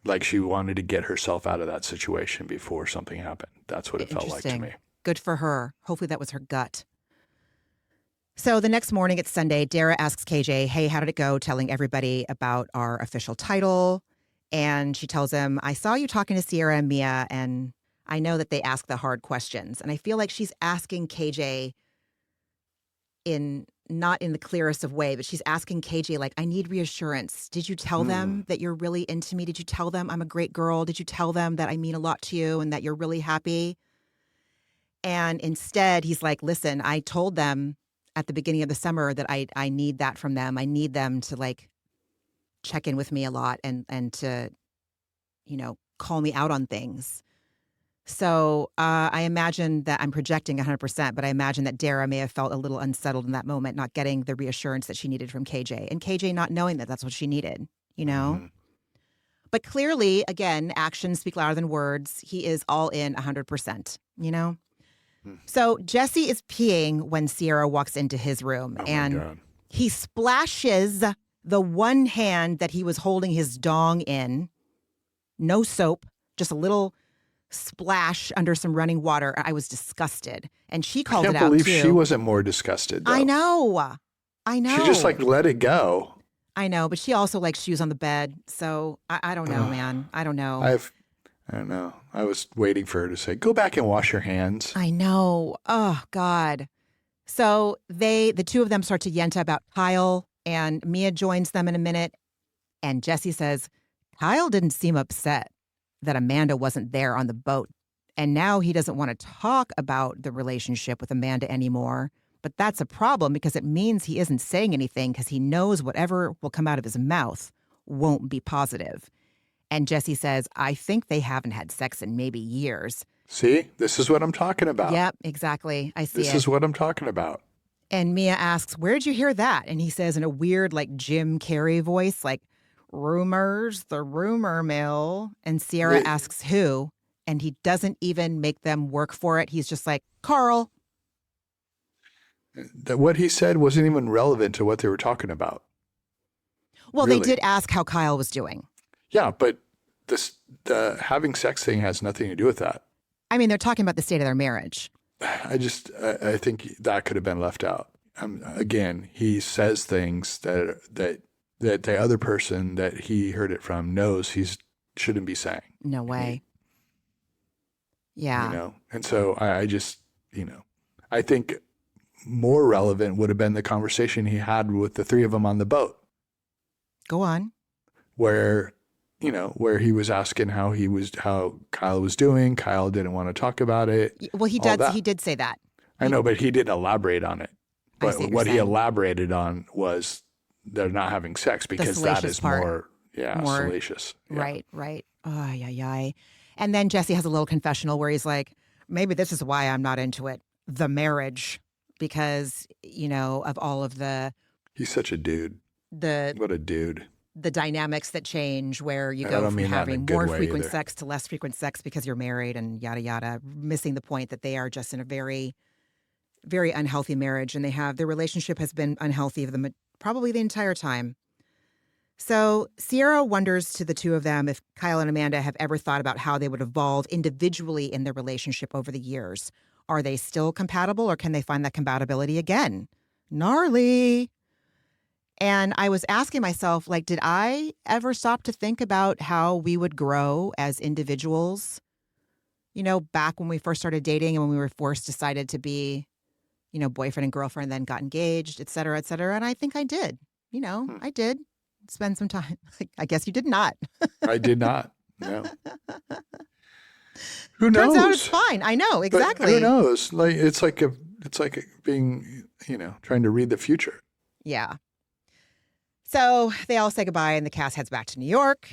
Like she wanted to get herself out of that situation before something happened. That's what it felt like to me. Good for her. Hopefully that was her gut. So the next morning, it's Sunday. Dara asks KJ, "Hey, how did it go?" telling everybody about our official title. And she tells him, "I saw you talking to Sierra and Mia, and I know that they ask the hard questions." And I feel like she's asking KJ in not in the clearest of way, but she's asking KJ, like, I need reassurance. Did you tell them that you're really into me? Did you tell them I'm a great girl? Did you tell them that I mean a lot to you and that you're really happy? And instead, he's like, listen, I told them at the beginning of the summer that I need that from them. I need them to like check in with me a lot and to, call me out on things. So I imagine that I'm projecting 100%, but I imagine that Dara may have felt a little unsettled in that moment, not getting the reassurance that she needed from KJ, and KJ not knowing that that's what she needed, Mm-hmm. But clearly, again, actions speak louder than words. He is all in 100%, So Jesse is peeing when Sierra walks into his room, Oh and my God. he splashes the one hand that he was holding his dong in. No soap, just a little splash under some running water. I was disgusted. And she called it out, too. I can't believe she wasn't more disgusted, though. I know. She just, let it go. I know, but she also likes shoes on the bed. So I don't know, man. I don't know. I don't know. I was waiting for her to say, go back and wash your hands. I know. Oh, God. So the two of them start to yenta about Kyle, and Mia joins them in a minute. And Jesse says, Kyle didn't seem upset that Amanda wasn't there on the boat. And now he doesn't want to talk about the relationship with Amanda anymore. But that's a problem because it means he isn't saying anything because he knows whatever will come out of his mouth won't be positive. And Jesse says, I think they haven't had sex in maybe years. See, this is what I'm talking about. Yep, exactly. I see This is what I'm talking about. And Mia asks, where'd you hear that? And he says in a weird, Jim Carrey voice, rumors, the rumor mill. And Sierra asks who, and he doesn't even make them work for it. He's just like, Carl. That what he said wasn't even relevant to what they were talking about. Well, Really. They did ask how Kyle was doing. Yeah, but the having sex thing has nothing to do with that. I mean, they're talking about the state of their marriage. I think that could have been left out. Again, he says things that the other person that he heard it from knows he shouldn't be saying. No way. Yeah. And so I think more relevant would have been the conversation he had with the three of them on the boat. Go on. Where he was asking how Kyle was doing. Kyle didn't want to talk about it. Well, he did say that. I know, but he didn't elaborate on it. But what he elaborated on was they're not having sex because that is more salacious. Yeah. Right. Oh, yeah. And then Jesse has a little confessional where he's like, maybe this is why I'm not into it. The marriage, because, of all of the... He's such a dude. What a dude. The dynamics that change where you go from having more frequent sex to less frequent sex because you're married and yada, yada, missing the point that they are just in a very, very unhealthy marriage. And their relationship has been unhealthy for them probably the entire time. So Sierra wonders to the two of them if Kyle and Amanda have ever thought about how they would evolve individually in their relationship over the years. Are they still compatible or can they find that compatibility again? Gnarly. And I was asking myself, did I ever stop to think about how we would grow as individuals? Back when we first started dating and when we were first decided to be, boyfriend and girlfriend, then got engaged, et cetera, et cetera. And I think I did. I did spend some time. I guess you did not. I did not. No. Who knows? Turns out it's fine. I know, exactly. But who knows? It's like being, trying to read the future. Yeah. So they all say goodbye and the cast heads back to New York.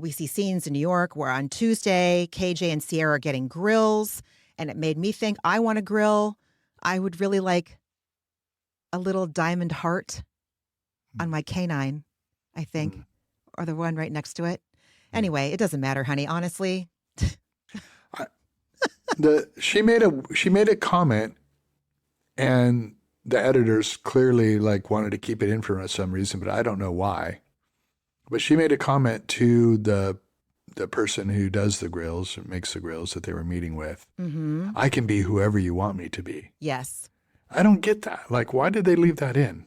We see scenes in New York where on Tuesday, KJ and Sierra are getting grills. And it made me think, I want a grill. I would really like a little diamond heart on my canine, I think, or the one right next to it. Anyway, it doesn't matter, honey. Honestly. She made a comment, and the editors clearly wanted to keep it in for some reason, but I don't know why. But she made a comment to the person who does the grills, or makes the grills that they were meeting with. Mm-hmm. I can be whoever you want me to be. Yes. I don't get that. Why did they leave that in?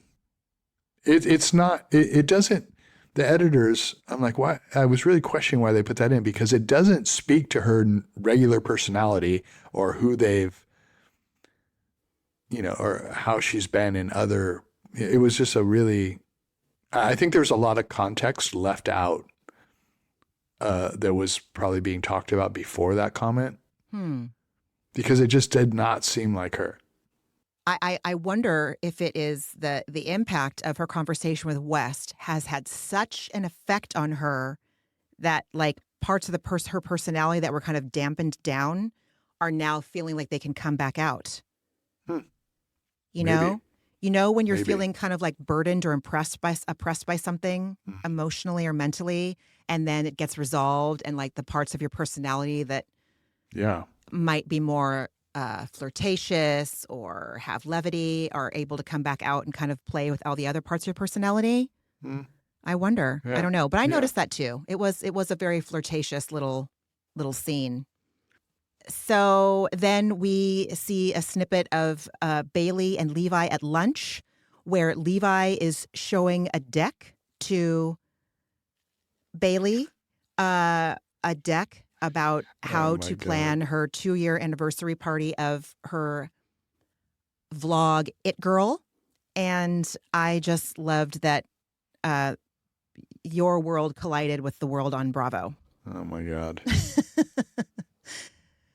It's not. It doesn't. The editors, I'm like, why? I was really questioning why they put that in because it doesn't speak to her regular personality or who they've, or how she's been in other it was just I think there's a lot of context left out that was probably being talked about before that comment. Because it just did not seem like her. I wonder if it is the impact of her conversation with West has had such an effect on her that like parts of her personality that were kind of dampened down are now feeling like they can come back out. You know? You know when you're feeling kind of like burdened or oppressed by something emotionally or mentally, and then it gets resolved, and like the parts of your personality that might be more flirtatious or have levity are able to come back out and kind of play with all the other parts of your personality. I wonder. I don't know, but I noticed that too. It was a very flirtatious little scene. So then we see a snippet of Bailey and Levi at lunch, where Levi is showing a deck to Bailey, a deck about how to plan her 2-year anniversary party of her vlog It Girl. And I just loved that your world collided with the world on Bravo. Oh my God.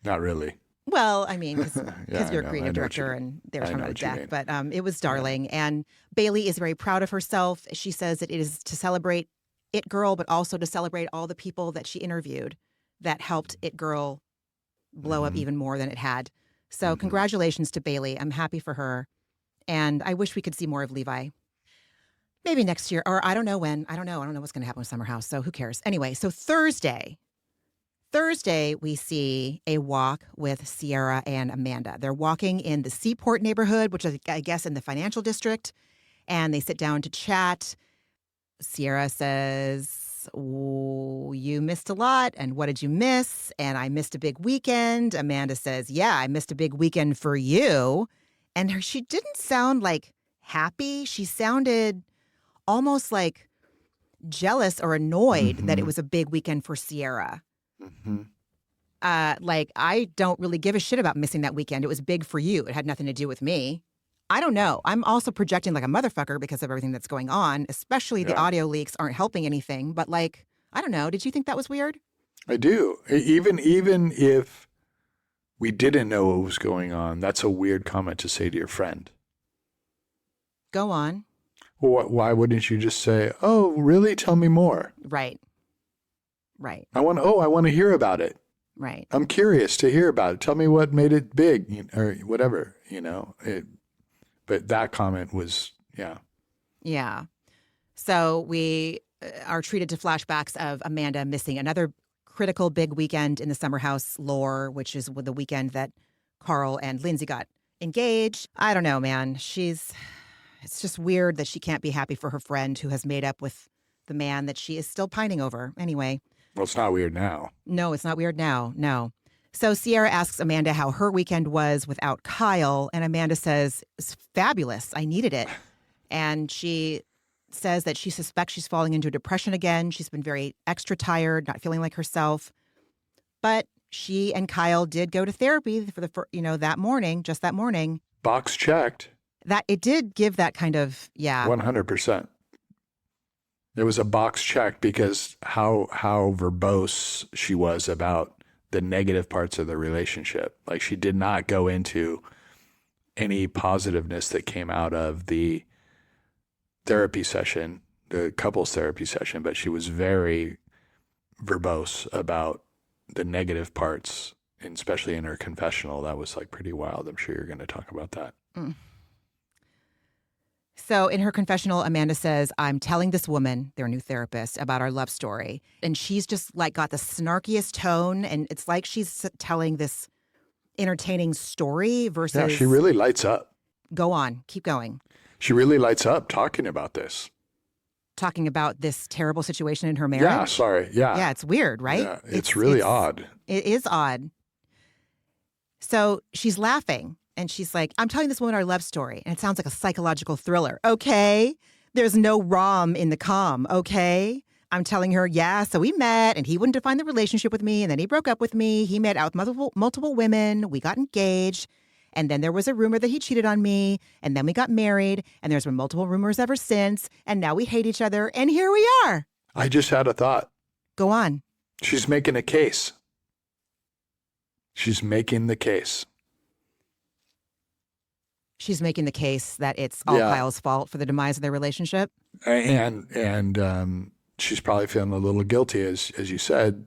Not really. Well, I mean, because you're a creative director and they're talking about a deck, but it was darling. Yeah. And Bailey is very proud of herself. She says that it is to celebrate It Girl, but also to celebrate all the people that she interviewed that helped It Girl blow up even more than it had. So congratulations to Bailey. I'm happy for her. And I wish we could see more of Levi. Maybe next year, or I don't know when. I don't know what's going to happen with Summer House, so who cares? Anyway, so Thursday, we see a walk with Sierra and Amanda. They're walking in the Seaport neighborhood, which is, I guess, in the financial district, and they sit down to chat. Sierra says, you missed a lot, and what did you miss? And I missed a big weekend. Amanda says, yeah, I missed a big weekend for you. And she didn't sound like happy. She sounded almost like jealous or annoyed that it was a big weekend for Sierra. Like, I don't really give a shit about missing that weekend. It was big for you. It had nothing to do with me. I don't know. I'm also projecting like a motherfucker because of everything that's going on, especially the audio leaks aren't helping anything. But like, I don't know. Did you think that was weird? I do. Even if we didn't know what was going on, that's a weird comment to say to your friend. Go on. Well, why wouldn't you just say, oh, really? Tell me more. Right. I want to hear about it. Right. I'm curious to hear about it. Tell me what made it big or whatever, but that comment was, Yeah. So we are treated to flashbacks of Amanda missing another critical big weekend in the Summer House lore, which is the weekend that Carl and Lindsay got engaged. I don't know, man. It's just weird that she can't be happy for her friend who has made up with the man that she is still pining over. Anyway. Well, it's not weird now. No, it's not weird now. No. So Sierra asks Amanda how her weekend was without Kyle, and Amanda says, it's fabulous. I needed it. And she says that she suspects she's falling into depression again. She's been very extra tired, not feeling like herself. But she and Kyle did go to therapy for that morning, just that morning. Box checked. That it did give that kind of, 100%. It was a box check because how verbose she was about the negative parts of the relationship. Like, she did not go into any positiveness that came out of the therapy session, the couples therapy session, but she was very verbose about the negative parts, and especially in her confessional. That was like pretty wild. I'm sure you're going to talk about that. So in her confessional, Amanda says, I'm telling this woman, their new therapist, about our love story. And she's just like got the snarkiest tone. And it's like she's telling this entertaining story versus. Yeah, she really lights up. Go on. Keep going. She really lights up talking about this. Talking about this terrible situation in her marriage? Yeah, sorry. Yeah. Yeah, it's weird, right? Yeah, it's really odd. It is odd. So she's laughing. And she's like, I'm telling this woman our love story. And it sounds like a psychological thriller. Okay. There's no rom in the com. Okay. I'm telling her, so we met and he wouldn't define the relationship with me. And then he broke up with me. He made out with multiple women. We got engaged. And then there was a rumor that he cheated on me. And then we got married. And there's been multiple rumors ever since. And now we hate each other. And here we are. I just had a thought. Go on. She's making a case. She's making the case. She's making the case that it's all Kyle's fault for the demise of their relationship. And she's probably feeling a little guilty, as you said.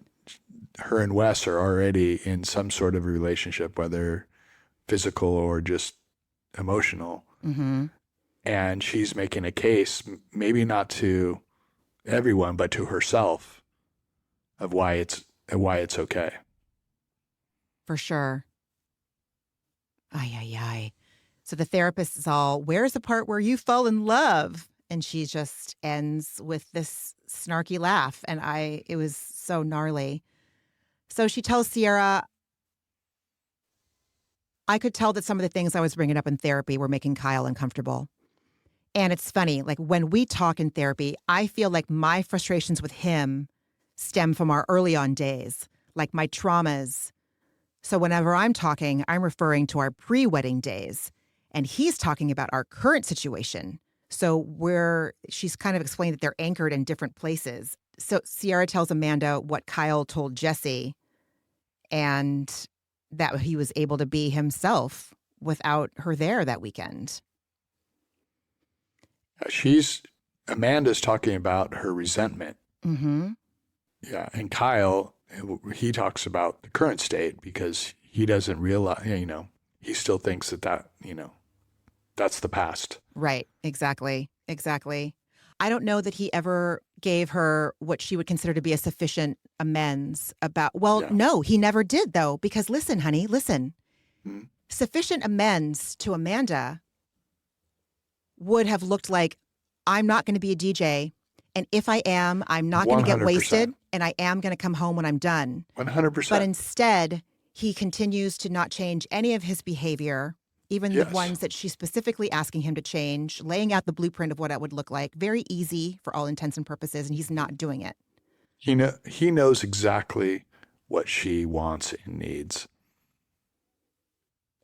Her and Wes are already in some sort of relationship, whether physical or just emotional. Mm-hmm. And she's making a case, maybe not to everyone, but to herself, of why it's okay. For sure. Ay. So the therapist is all, where's the part where you fall in love? And she just ends with this snarky laugh. And it was so gnarly. So she tells Sierra, I could tell that some of the things I was bringing up in therapy were making Kyle uncomfortable. And it's funny, like when we talk in therapy, I feel like my frustrations with him stem from our early on days, like my traumas. So whenever I'm talking, I'm referring to our pre-wedding days. And he's talking about our current situation. So she's kind of explained that they're anchored in different places. So Sierra tells Amanda what Kyle told Jesse and that he was able to be himself without her there that weekend. Amanda's talking about her resentment. Mm-hmm. Yeah. And Kyle, he talks about the current state because he doesn't realize, he still thinks that, that's the past. Right. Exactly. I don't know that he ever gave her what she would consider to be a sufficient amends about. Well, no, he never did, though, because listen, honey, listen. Hmm. Sufficient amends to Amanda would have looked like, I'm not going to be a DJ. And if I am, I'm not going to get wasted. And I am going to come home when I'm done. 100%. But instead, he continues to not change any of his behavior, even the ones that she's specifically asking him to change, laying out the blueprint of what it would look like. Very easy for all intents and purposes, and he's not doing it. He knows exactly what she wants and needs.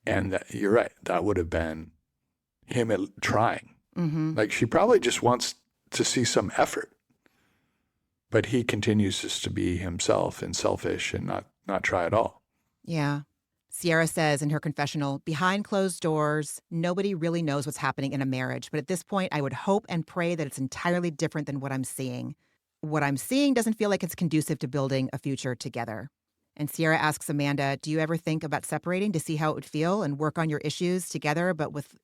And you're right. That would have been him trying. Mm-hmm. Like she probably just wants to see some effort. But he continues just to be himself and selfish and not try at all. Yeah. Sierra says in her confessional, behind closed doors, nobody really knows what's happening in a marriage. But at this point, I would hope and pray that it's entirely different than what I'm seeing. What I'm seeing doesn't feel like it's conducive to building a future together. And Sierra asks Amanda, do you ever think about separating to see how it would feel and work on your issues together, but with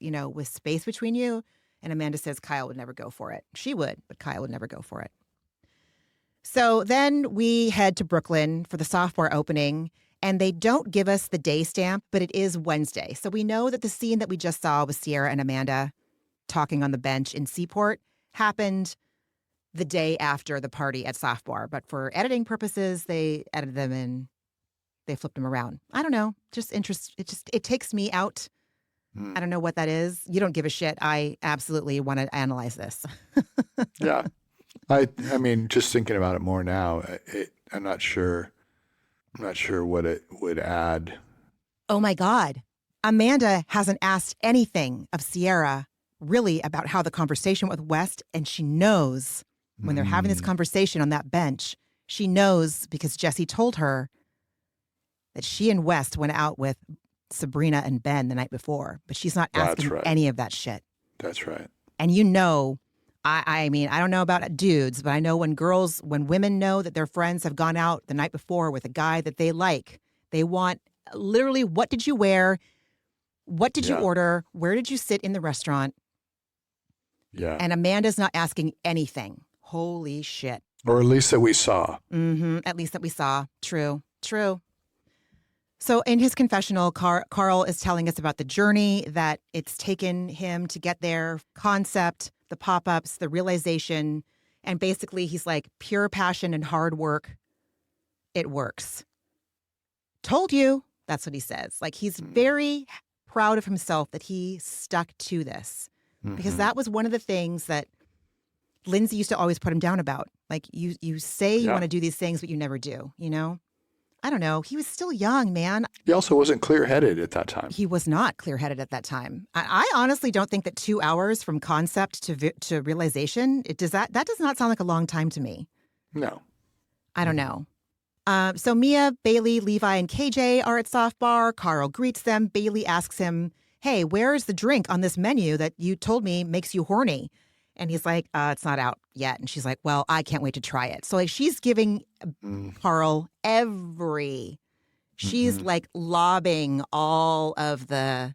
space between you? And Amanda says Kyle would never go for it. She would, but Kyle would never go for it. So then we head to Brooklyn for the sophomore opening. And they don't give us the day stamp, but it is Wednesday. So we know that the scene that we just saw with Sierra and Amanda talking on the bench in Seaport happened the day after the party at Softbar. But for editing purposes, they edited them and they flipped them around. I don't know. Just interest. It takes me out. I don't know what that is. You don't give a shit. I absolutely want to analyze this. Yeah. I mean, just thinking about it more now, I'm not sure what it would add. Oh, my God. Amanda hasn't asked anything of Sierra really about how the conversation with West, and she knows when they're having this conversation on that bench, she knows because Jesse told her that she and West went out with Sabrina and Ben the night before, but she's not asking any of that shit. That's right. And I mean, I don't know about dudes, but I know when women know that their friends have gone out the night before with a guy that they like, they want literally, what did you wear? What did you order? Where did you sit in the restaurant? Yeah. And Amanda's not asking anything. Holy shit. Or at least that we saw. Mm-hmm. At least that we saw. True. So in his confessional, Carl is telling us about the journey that it's taken him to get there, concept, the pop-ups, the realization, and basically he's like, pure passion and hard work, it works. Told you, that's what he says. Like he's very proud of himself that he stuck to this because that was one of the things that Lindsay used to always put him down about. Like you say you want to do these things, but you never do, I don't know. He was still young, man. He also wasn't clear-headed at that time. He was not clear-headed at that time. I honestly don't think that 2 hours from concept to realization, that does not sound like a long time to me. No. I don't know. So Mia, Bailey, Levi, and KJ are at Soft Bar. Carl greets them. Bailey asks him, hey, where's the drink on this menu that you told me makes you horny? And he's like, it's not out yet. And she's like, well, I can't wait to try it. So like she's giving Carl she's like lobbing all of the,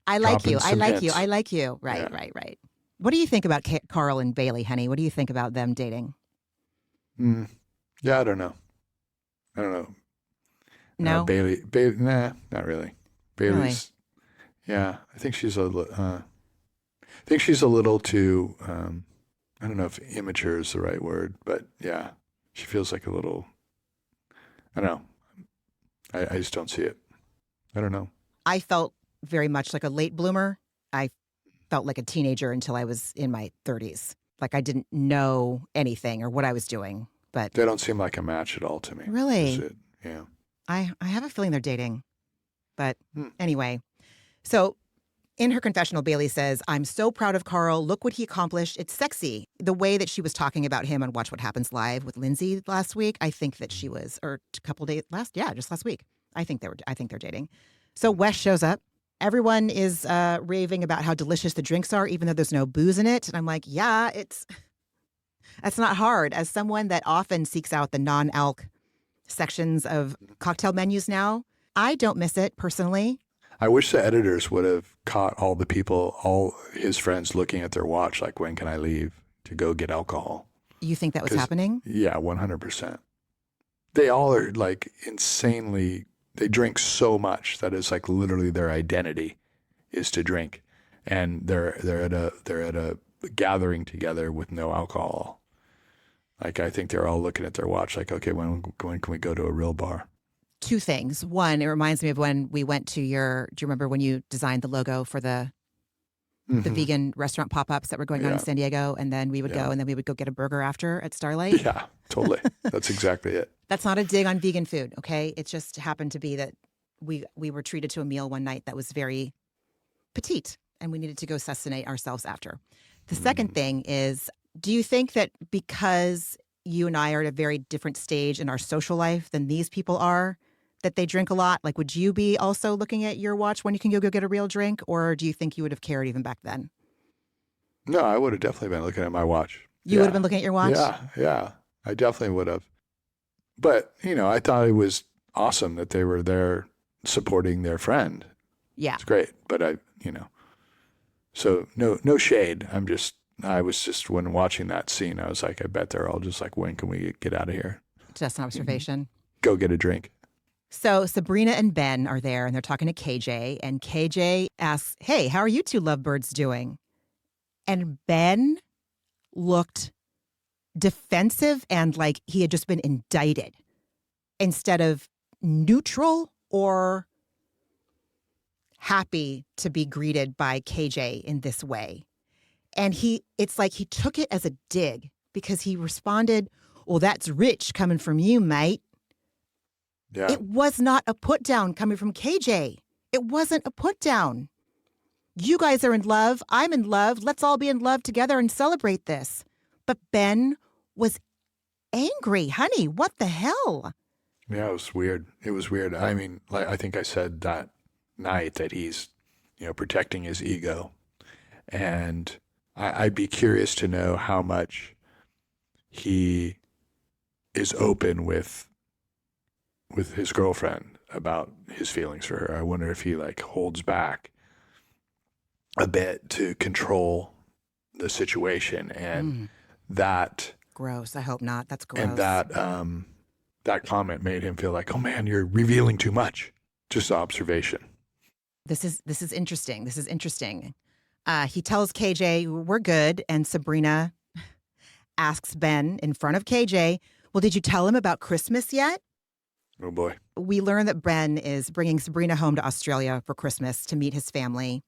I like you, I like you, I like you. Right, Yeah. right. What do you think about Carl and Bailey, honey? What do you think about them dating? Yeah, I don't know. No? Bailey, nah, not really. Bailey's, yeah, I think she's a little too, I don't know if immature is the right word, but yeah, she feels like a little, I don't know. I just don't see it. I don't know. I felt very much like a late bloomer. I felt like a teenager until I was in my 30s. Like I didn't know anything or what I was doing. But They don't seem like a match at all to me. Really? That's it. Yeah. I have a feeling they're dating. But anyway, so in her confessional, Bailey says, I'm so proud of Carl. Look what he accomplished. It's sexy. The way that she was talking about him on Watch What Happens Live with Lindsay last week, I think that she was, or a couple days just last week. I think they're dating. So Wes shows up. Everyone is raving about how delicious the drinks are, even though there's no booze in it. And I'm like, yeah, that's not hard. As someone that often seeks out the non-alc sections of cocktail menus now, I don't miss it personally. I wish the editors would have caught all his friends looking at their watch, like, when can I leave to go get alcohol? You think that was happening? Yeah, 100%. They all are like insanely, they drink so much that it's like literally their identity is to drink. And they're at a gathering together with no alcohol. Like, I think they're all looking at their watch like, okay, when can we go to a real bar? Two things. One, it reminds me of when we went to do you remember when you designed the logo for the vegan restaurant pop-ups that were going on in San Diego? And then we would go and then we would go get a burger after at Starlight. Yeah, totally. That's exactly it. That's not a dig on vegan food, okay? It just happened to be that we were treated to a meal one night that was very petite and we needed to go sustenance ourselves after. The second thing is, do you think that because you and I are at a very different stage in our social life than these people are, that they drink a lot? Like, would you be also looking at your watch when you can go get a real drink? Or do you think you would have cared even back then? No, I would have definitely been looking at my watch. You would have been looking at your watch? Yeah. I definitely would have. But, I thought it was awesome that they were there supporting their friend. Yeah. It's great. But so no shade. I was just, when watching that scene, I was like, I bet they're all just like, when can we get out of here? Just an observation. Go get a drink. So Sabrina and Ben are there and they're talking to KJ, and KJ asks, hey, how are you two lovebirds doing? And Ben looked defensive and like he had just been indicted instead of neutral or happy to be greeted by KJ in this way. And it's like he took it as a dig because he responded, well, that's rich coming from you, mate. Yeah. It was not a put down coming from KJ. It wasn't a put down. You guys are in love. I'm in love. Let's all be in love together and celebrate this. But Ben was angry. Honey, what the hell? Yeah, it was weird. I mean, like, I think I said that night that he's, protecting his ego. And I'd be curious to know how much he is open with his girlfriend about his feelings for her. I wonder if he like holds back a bit to control the situation, and that gross. I hope not. That's gross. And that comment made him feel like, oh man, you're revealing too much. Just observation. This is interesting. This is interesting. He tells KJ, we're good. And Sabrina asks Ben in front of KJ, well, did you tell him about Christmas yet? Oh, boy. We learn that Ben is bringing Sabrina home to Australia for Christmas to meet his family.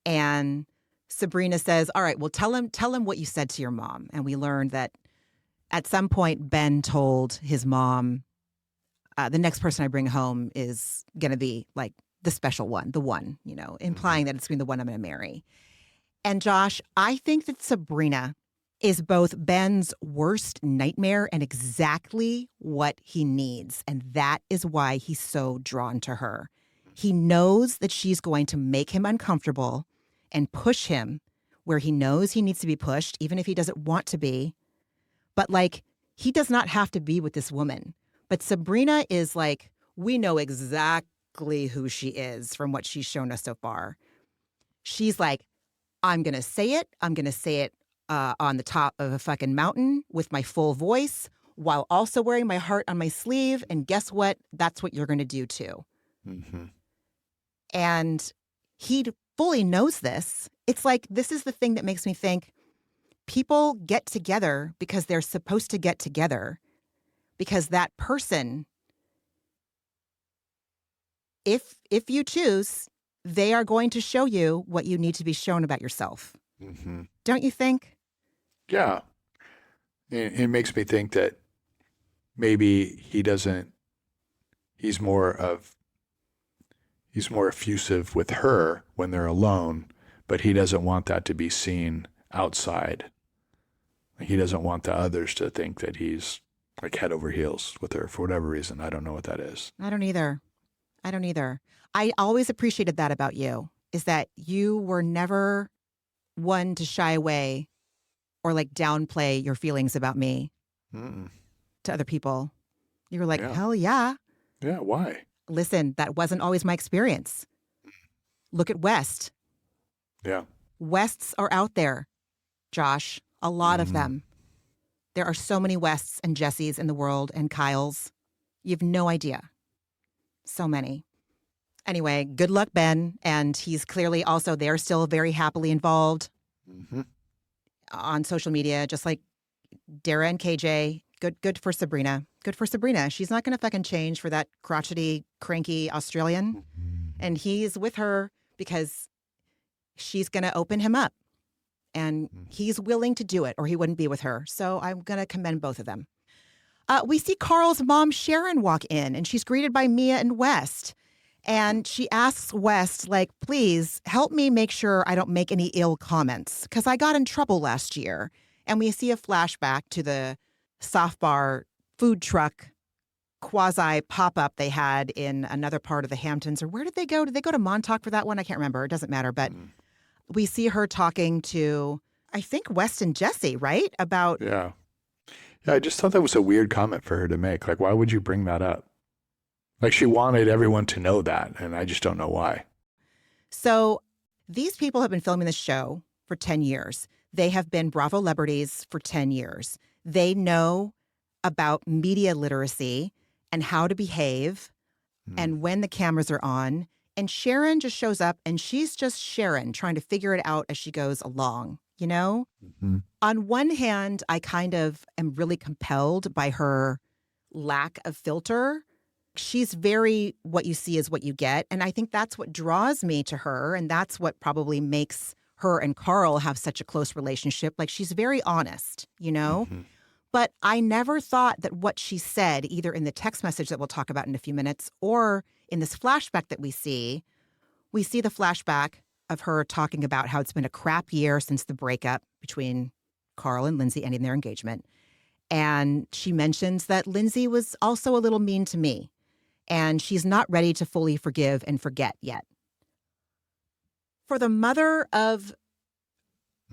And Sabrina says, all right, well, tell him what you said to your mom. And we learned that at some point, Ben told his mom the next person I bring home is going to be like the special one, the one, implying that it's going to be the one I'm going to marry. And Josh, I think that Sabrina is both Ben's worst nightmare and exactly what he needs. And that is why he's so drawn to her. He knows that she's going to make him uncomfortable and push him where he knows he needs to be pushed, even if he doesn't want to be. But like, he does not have to be with this woman. But Sabrina is like, we know exactly who she is from what she's shown us so far. She's like, I'm going to say it. I'm going to say it on the top of a fucking mountain with my full voice while also wearing my heart on my sleeve. And guess what? That's what you're going to do too. Mm-hmm. And he fully knows this. It's like, this is the thing that makes me think people get together because they're supposed to get together, because that person, if you choose, they are going to show you what you need to be shown about yourself. Mm-hmm. Don't you think? Yeah. It makes me think that maybe he's more effusive with her when they're alone, but he doesn't want that to be seen outside. He doesn't want the others to think that he's like head over heels with her for whatever reason. I don't know what that is. I don't either. I always appreciated that about you, is that you were never one to shy away or like downplay your feelings about me to other people. You were like, hell yeah. Yeah, why? Listen, that wasn't always my experience. Look at West. Yeah. Wests are out there, Josh. A lot of them. There are so many Wests and Jessies in the world, and Kyles. You have no idea. So many. Anyway, good luck, Ben. And he's clearly also there, still very happily involved on social media, just like Dara and KJ. Good for Sabrina. Good for Sabrina. She's not going to fucking change for that crotchety, cranky Australian. And he's with her because she's going to open him up. And he's willing to do it, or he wouldn't be with her. So I'm going to commend both of them. We see Carl's mom, Sharon, walk in, and she's greeted by Mia and West. And she asks West, like, please help me make sure I don't make any ill comments, because I got in trouble last year. And we see a flashback to the soft bar food truck quasi pop-up they had in another part of the Hamptons. Or where did they go? Did they go to Montauk for that one? I can't remember. It doesn't matter. But we see her talking to, I think, West and Jesse, right? About... Yeah, I just thought that was a weird comment for her to make. Like, why would you bring that up? Like, she wanted everyone to know that, and I just don't know why. So these people have been filming this show for 10 years. They have been Bravo celebrities for 10 years. They know about media literacy and how to behave and when the cameras are on. And Sharon just shows up, and she's just Sharon trying to figure it out as she goes along, you know? On one hand, I kind of am really compelled by her lack of filter. She's very what you see is what you get. And I think that's what draws me to her. And that's what probably makes her and Carl have such a close relationship. Like, she's very honest, you know? But I never thought that what she said, either in the text message that we'll talk about in a few minutes or in this flashback that we see the flashback of her talking about how it's been a crap year since the breakup between Carl and Lindsay ending their engagement. And she mentions that Lindsay was also a little mean to me, and she's not ready to fully forgive and forget yet. For the mother of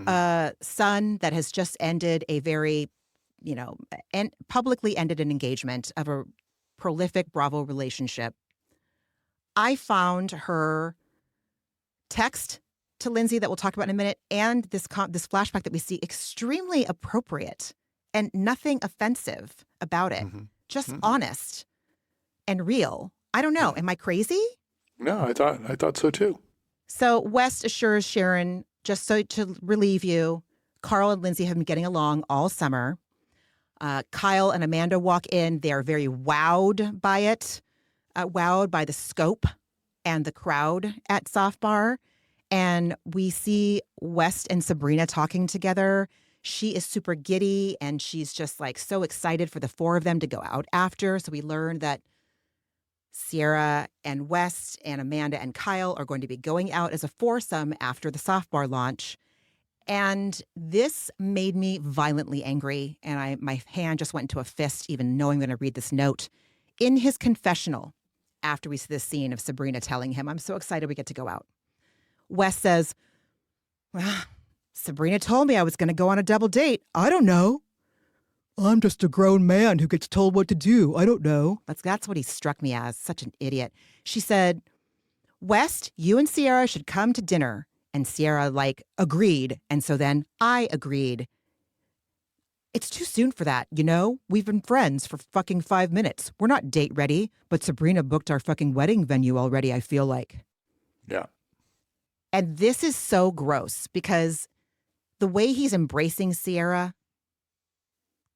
a son that has just ended a very, and publicly ended an engagement of a prolific Bravo relationship, I found her text to Lindsay that we'll talk about in a minute, and this flashback that we see extremely appropriate and nothing offensive about it. Just honest and real. I don't know. Am I crazy? No, I thought so too. So West assures Sharon, just so to relieve you, Carl and Lindsay have been getting along all summer. Kyle and Amanda walk in. They are very wowed by it, wowed by the scope and the crowd at Soft Bar. And we see West and Sabrina talking together. She is super giddy, and she's just like so excited for the four of them to go out after. So we learn that Sierra and West and Amanda and Kyle are going to be going out as a foursome after the soft bar launch. And this made me violently angry. And my hand just went into a fist, even knowing I'm going to read this note. In his confessional, after we see this scene of Sabrina telling him, I'm so excited we get to go out. Wes says, well, Sabrina told me I was going to go on a double date. I don't know. I'm just a grown man who gets told what to do. I don't know. That's what he struck me as, such an idiot. She said, West, you and Sierra should come to dinner. And Sierra, agreed. And so then I agreed. It's too soon for that, you know? We've been friends for fucking 5 minutes. We're not date ready, but Sabrina booked our fucking wedding venue already, I feel like. Yeah. And this is so gross because the way he's embracing Sierra,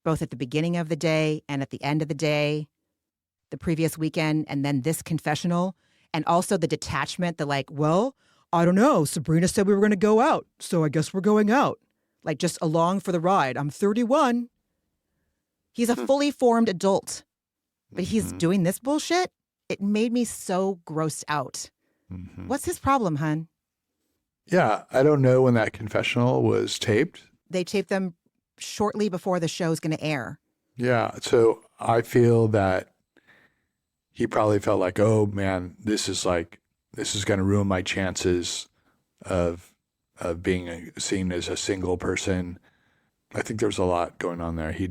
both at the beginning of the day and at the end of the day, the previous weekend, and then this confessional, and also the detachment, well, I don't know. Sabrina said we were going to go out, so I guess we're going out. Just along for the ride. I'm 31. He's a fully formed adult, but he's doing this bullshit. It made me so grossed out. Mm-hmm. What's his problem, hun? Yeah, I don't know when that confessional was taped. They taped them shortly before the show's going to air. Yeah, so I feel that he probably felt like, oh man, this is going to ruin my chances of being seen as a single person. I think there's a lot going on there. He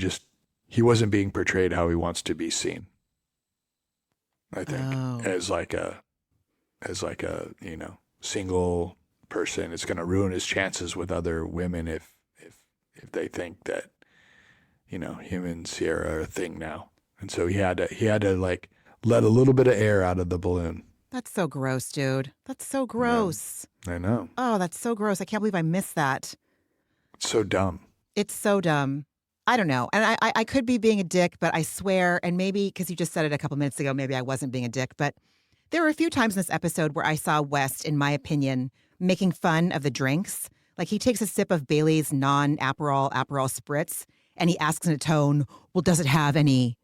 wasn't being portrayed how he wants to be seen. I think as like a single person. It's going to ruin his chances with other women if they think that him and Sierra are a thing now. And so he had to let a little bit of air out of the balloon. That's so gross, dude. That's so gross. Yeah, I know. Oh, that's so gross. I can't believe I missed that. It's so dumb. It's so dumb. I don't know. And I could be being a dick, but I swear, and maybe because you just said it a couple minutes ago, maybe I wasn't being a dick, but there were a few times in this episode where I saw West, in my opinion, making fun of the drinks. He takes a sip of Bailey's non-Aperol Spritz, and he asks in a tone, well, does it have any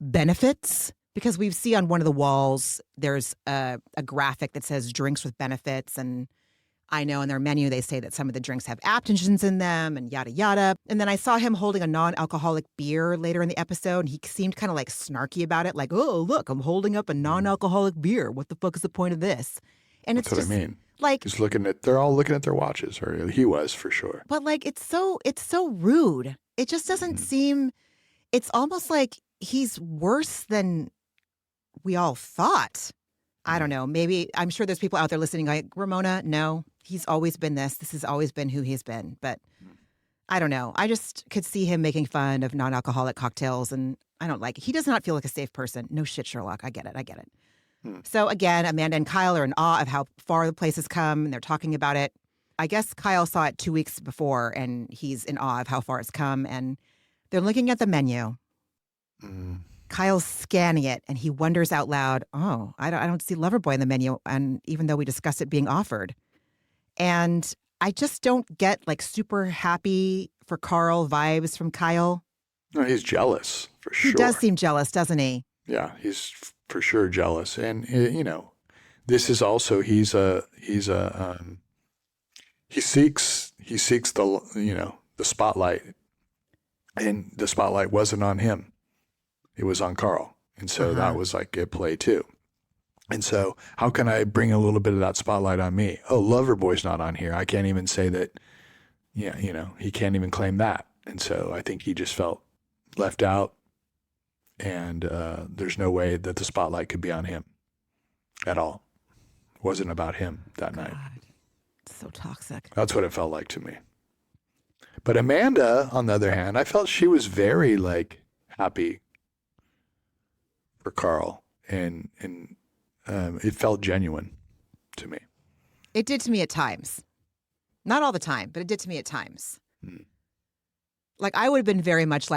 benefits? Because we see on one of the walls, there's a graphic that says drinks with benefits. And I know in their menu, they say that some of the drinks have adaptogens in them and yada, yada. And then I saw him holding a non-alcoholic beer later in the episode. And he seemed kind of snarky about it. Oh, look, I'm holding up a non-alcoholic beer. What the fuck is the point of this? And That's it's just what I mean. They're all looking at their watches, or he was for sure. But it's so rude. It just doesn't seem, it's almost like he's worse than we all thought. I don't know. Maybe, I'm sure there's people out there listening like, Ramona, no, he's always been this. This has always been who he's been. But I don't know. I just could see him making fun of non-alcoholic cocktails, and I don't like it. He does not feel like a safe person. No shit, Sherlock. I get it. So again, Amanda and Kyle are in awe of how far the place has come, and they're talking about it. I guess Kyle saw it 2 weeks before, and he's in awe of how far it's come, and they're looking at the menu. Kyle's scanning it, and he wonders out loud, oh, I don't see Loverboy in the menu, and even though we discussed it being offered. And I just don't get super happy for Carl vibes from Kyle. No, he's jealous for sure. He does seem jealous, doesn't he? Yeah, he's for sure jealous. And, this is also, he seeks the spotlight, and the spotlight wasn't on him. It was on Carl. And so that was at play too. And so how can I bring a little bit of that spotlight on me? Oh, Loverboy's not on here. I can't even say that, he can't even claim that. And so I think he just felt left out, and there's no way that the spotlight could be on him at all. It wasn't about him that night. It's so toxic. That's what it felt like to me. But Amanda, on the other hand, I felt she was very happy for Carl, and it felt genuine to me. It did to me at times. Not all the time, but it did to me at times. I would have been very much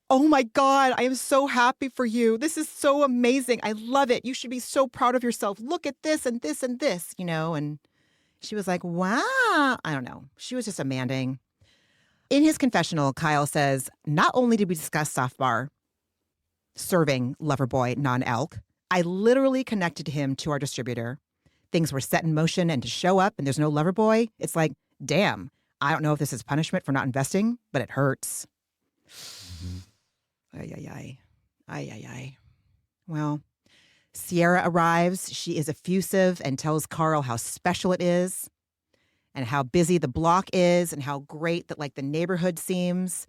oh my God, I am so happy for you. This is so amazing. I love it. You should be so proud of yourself. Look at this and this and this, and she was like, wow. I don't know. She was just amanding. In his confessional, Kyle says, not only did we discuss soft bar serving Loverboy non-alc, I literally connected him to our distributor. Things were set in motion, and to show up and there's no lover boy, it's like, damn, I don't know if this is punishment for not investing, but it hurts. Ay, ay, ay. Ay, ay, ay. Well, Sierra arrives. She is effusive and tells Carl how special it is and how busy the block is and how great that like the neighborhood seems.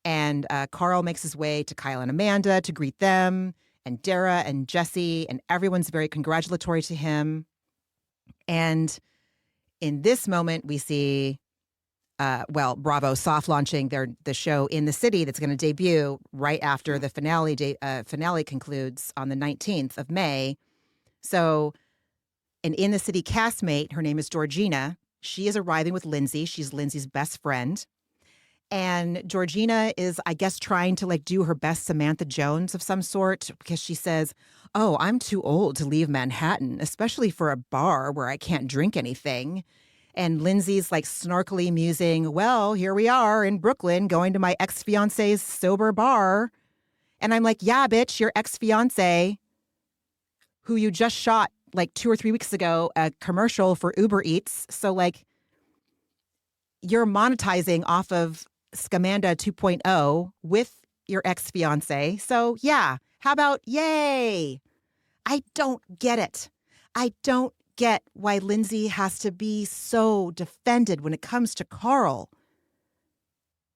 And Carl makes his way to Kyle and Amanda to greet them, and Dara and Jesse, and everyone's very congratulatory to him. And in this moment, we see, Bravo soft launching the show in the city that's going to debut right after the finale concludes on the 19th of May. So an in the city castmate, her name is Georgina. She is arriving with Lindsay. She's Lindsay's best friend. And Georgina is, I guess, trying to like do her best Samantha Jones of some sort, because she says, oh, I'm too old to leave Manhattan, especially for a bar where I can't drink anything. And Lindsay's like snarkily musing, well, here we are in Brooklyn going to my ex-fiance's sober bar. And I'm like, yeah, bitch, your ex-fiance, who you just shot like 2 or 3 weeks ago, a commercial for Uber Eats. So like you're monetizing off of Scamanda 2.0 with your ex-fiance. So yeah, how about yay? I don't get it. I don't get why Lindsay has to be so defended when it comes to Carl.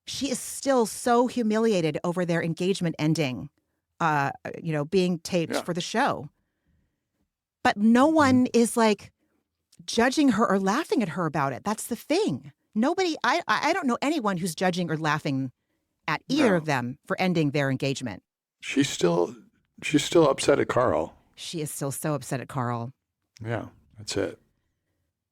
She is still so humiliated over their engagement ending, being taped for the show. But no one is like judging her or laughing at her about it. That's the thing. Nobody, I don't know anyone who's judging or laughing at either of them for ending their engagement. She's still upset at Carl. She is still so upset at Carl. Yeah, that's it.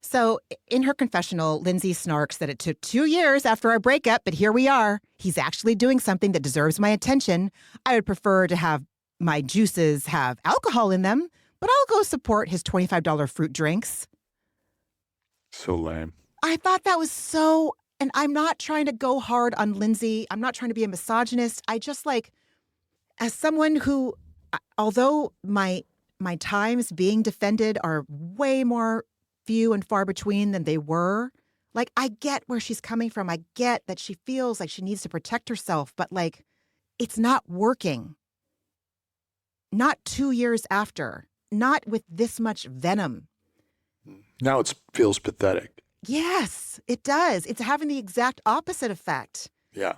So in her confessional, Lindsay snarks that it took 2 years after our breakup, but here we are. He's actually doing something that deserves my attention. I would prefer to have my juices have alcohol in them, but I'll go support his $25 fruit drinks. So lame. I thought that was so, and I'm not trying to go hard on Lindsay. I'm not trying to be a misogynist. I just like, as someone who, although my times being defended are way more few and far between than they were, like I get where she's coming from. I get that she feels like she needs to protect herself, but like it's not working. Not 2 years after, not with this much venom. Now it feels pathetic. Yes, it does. It's having the exact opposite effect. Yeah.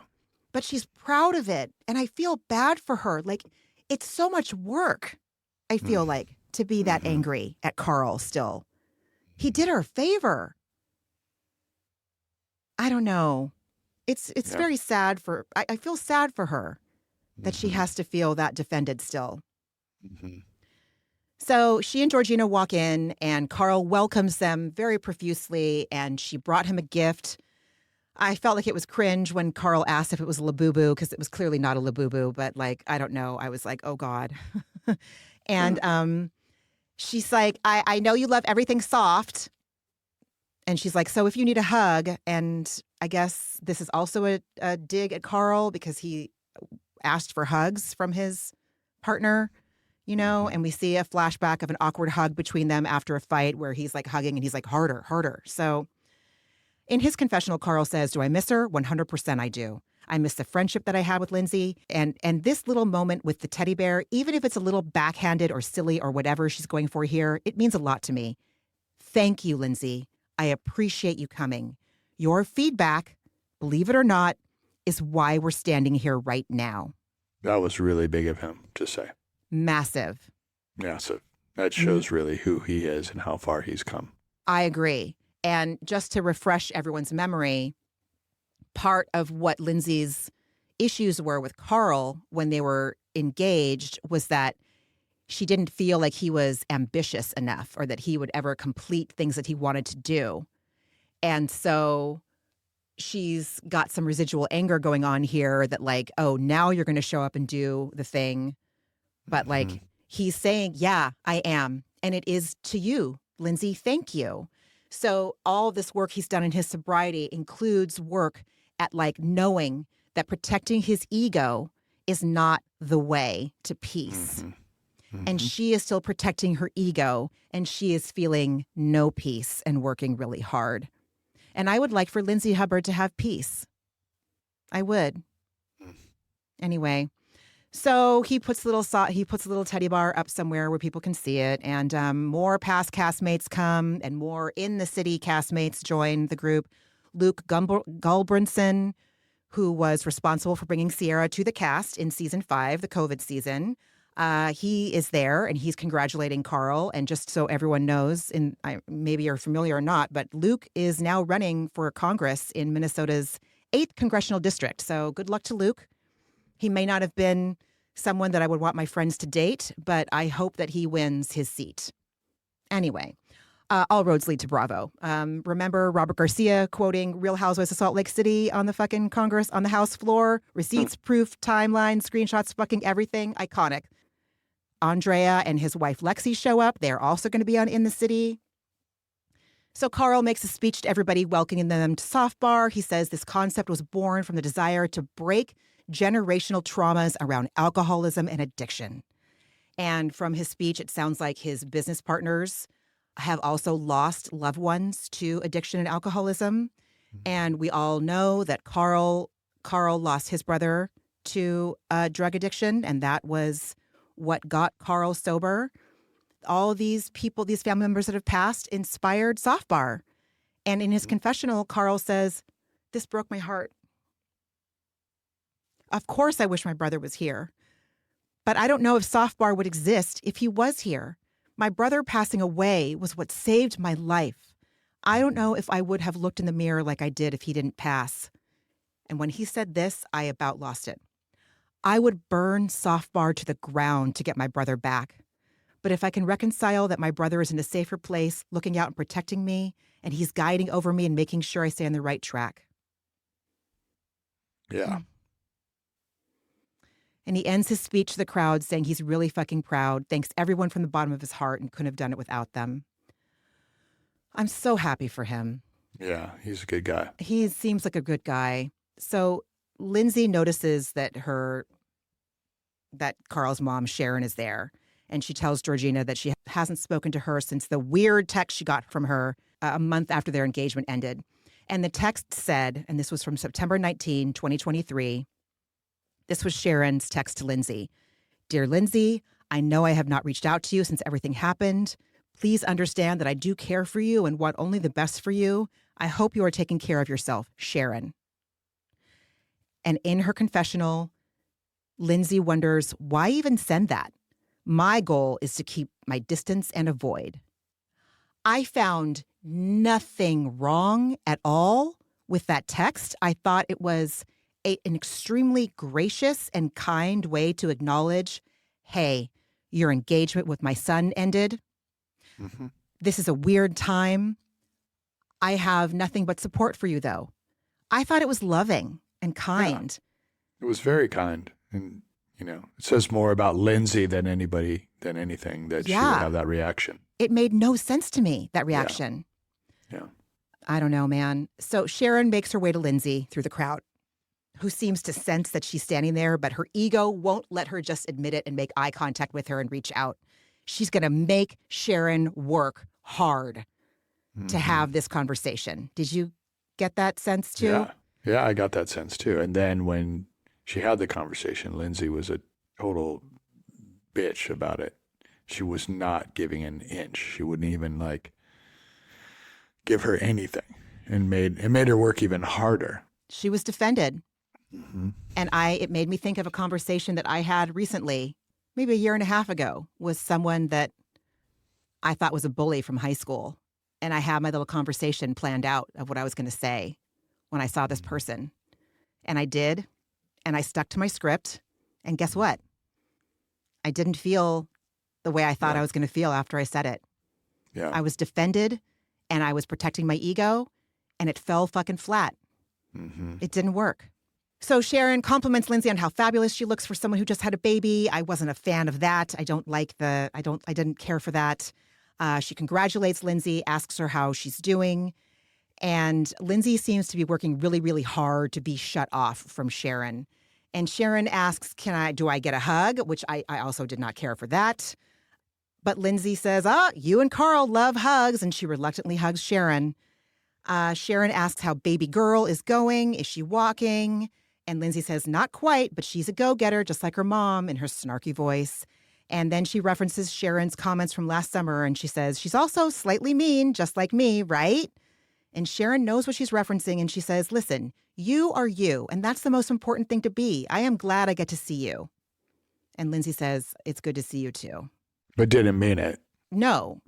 But she's proud of it. And I feel bad for her. Like, it's so much work, I feel like, to be that angry at Carl still. He did her a favor. I don't know. It's very sad for, I feel sad for her that she has to feel that defended still. Mm-hmm. So she and Georgina walk in, and Carl welcomes them very profusely, and she brought him a gift. I felt like it was cringe when Carl asked if it was a Labubu, because it was clearly not a Labubu, but like, I don't know. I was like, oh God. And she's like, I know you love everything soft. And she's like, so if you need a hug, and I guess this is also a dig at Carl because he asked for hugs from his partner. And we see a flashback of an awkward hug between them after a fight where he's like hugging and he's like, harder, harder. So in his confessional, Carl says, do I miss her? 100% I do. I miss the friendship that I had with Lindsay. And this little moment with the teddy bear, even if it's a little backhanded or silly or whatever she's going for here, it means a lot to me. Thank you, Lindsay. I appreciate you coming. Your feedback, believe it or not, is why we're standing here right now. That was really big of him to say. Massive. Yeah, so that shows really who he is and how far he's come. I agree. And just to refresh everyone's memory, part of what Lindsay's issues were with Carl when they were engaged was that she didn't feel like he was ambitious enough or that he would ever complete things that he wanted to do. And so she's got some residual anger going on here that like, oh, now you're going to show up and do the thing. But like he's saying, yeah, I am. And it is to you, Lindsay. Thank you. So all this work he's done in his sobriety includes work at like knowing that protecting his ego is not the way to peace. And she is still protecting her ego, and she is feeling no peace and working really hard. And I would like for Lindsay Hubbard to have peace. I would. Anyway, so he puts a little teddy bar up somewhere where people can see it, and more past castmates come, and more in the city castmates join the group. Luke Gulbranson, who was responsible for bringing Sierra to the cast in season 5, the COVID season. He is there, and he's congratulating Carl. And just so everyone knows, and maybe you're familiar or not, but Luke is now running for Congress in Minnesota's 8th congressional district. So good luck to Luke. He may not have been someone that I would want my friends to date, but I hope that he wins his seat. Anyway, all roads lead to Bravo. Remember Robert Garcia quoting Real Housewives of Salt Lake City on the fucking Congress, on the House floor? Receipts, proof, timeline, screenshots, fucking everything. Iconic. Andrea and his wife Lexi show up. They're also going to be on In the City. So Carl makes a speech to everybody, welcoming them to Soft Bar. He says this concept was born from the desire to break generational traumas around alcoholism and addiction. And from his speech, it sounds like his business partners have also lost loved ones to addiction and alcoholism. And we all know that Carl lost his brother to drug addiction, and that was what got Carl sober. All these people, these family members that have passed, inspired Soft Bar. And in his confessional, Carl says, "This broke my heart. Of course, I wish my brother was here. But I don't know if Soft Bar would exist if he was here. My brother passing away was what saved my life. I don't know if I would have looked in the mirror like I did if he didn't pass." And when he said this, I about lost it. I would burn Soft Bar to the ground to get my brother back. But if I can reconcile that my brother is in a safer place, looking out and protecting me, and he's guiding over me and making sure I stay on the right track. Yeah. And he ends his speech to the crowd saying he's really fucking proud, thanks everyone from the bottom of his heart, and couldn't have done it without them. I'm so happy for him. Yeah, he's a good guy. He seems like a good guy. So Lindsay notices that Carl's mom, Sharon, is there. And she tells Georgina that she hasn't spoken to her since the weird text she got from her a month after their engagement ended. And the text said, and this was from September 19, 2023, this was Sharon's text to Lindsay. "Dear Lindsay, I know I have not reached out to you since everything happened. Please understand that I do care for you and want only the best for you. I hope you are taking care of yourself, Sharon." And in her confessional, Lindsay wonders, why even send that? My goal is to keep my distance and avoid. I found nothing wrong at all with that text. I thought it was an extremely gracious and kind way to acknowledge, hey, your engagement with my son ended. Mm-hmm. This is a weird time. I have nothing but support for you, though. I thought it was loving and kind. Yeah. It was very kind. And, it says more about Lindsay than anything that she would have that reaction. It made no sense to me, that reaction. Yeah. I don't know, man. So Sharon makes her way to Lindsay through the crowd, who seems to sense that she's standing there, but her ego won't let her just admit it and make eye contact with her and reach out. She's going to make Sharon work hard to have this conversation. Did you get that sense too? Yeah, I got that sense too. And then when she had the conversation, Lindsay was a total bitch about it. She was not giving an inch. She wouldn't even give her anything, and it made her work even harder. She was defended. Mm-hmm. And it made me think of a conversation that I had recently, maybe a year and a half ago, with someone that I thought was a bully from high school. And I had my little conversation planned out of what I was going to say when I saw this person. And I did. And I stuck to my script. And guess what? I didn't feel the way I thought I was going to feel after I said it. Yeah. I was defended, and I was protecting my ego, and it fell fucking flat. Mm-hmm. It didn't work. So Sharon compliments Lindsay on how fabulous she looks for someone who just had a baby. I wasn't a fan of that. I didn't care for that. She congratulates Lindsay, asks her how she's doing. And Lindsay seems to be working really, really hard to be shut off from Sharon. And Sharon asks, do I get a hug? Which I also did not care for that. But Lindsay says, you and Carl love hugs. And she reluctantly hugs Sharon. Sharon asks how baby girl is going. Is she walking? And Lindsay says, not quite, but she's a go-getter, just like her mom, in her snarky voice. And then she references Sharon's comments from last summer. And she says, she's also slightly mean, just like me, right? And Sharon knows what she's referencing. And she says, listen, you are you. And that's the most important thing to be. I am glad I get to see you. And Lindsay says, it's good to see you too. But didn't mean it. No.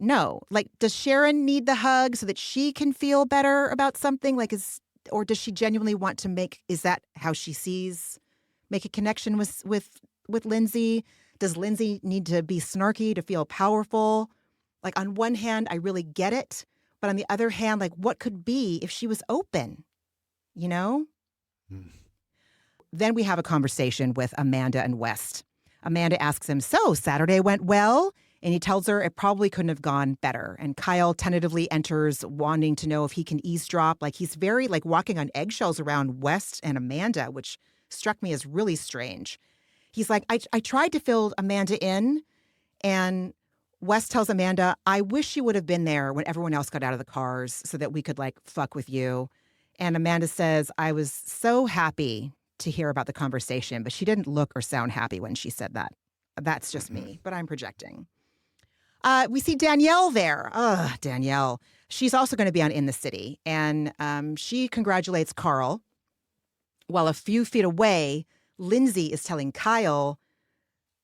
Like, does Sharon need the hug so that she can feel better about something? Or does she genuinely want to is that how she make a connection with Lindsay? Does Lindsay need to be snarky to feel powerful? Like, on one hand, I really get it. But on the other hand, like, what could be if she was open, you know? Then we have a conversation with Amanda and West. Amanda asks him, so Saturday went well? And he tells her it probably couldn't have gone better. And Kyle tentatively enters, wanting to know if he can eavesdrop. Like, he's very, like, walking on eggshells around West and Amanda, which struck me as really strange. He's like, I tried to fill Amanda in, and West tells Amanda, I wish you would have been there when everyone else got out of the cars so that we could, like, fuck with you. And Amanda says, I was so happy to hear about the conversation, but she didn't look or sound happy when she said that. That's just me, but I'm projecting. We see Danielle there. Danielle. She's also going to be on In the City. And she congratulates Carl. While a few feet away, Lindsay is telling Kyle,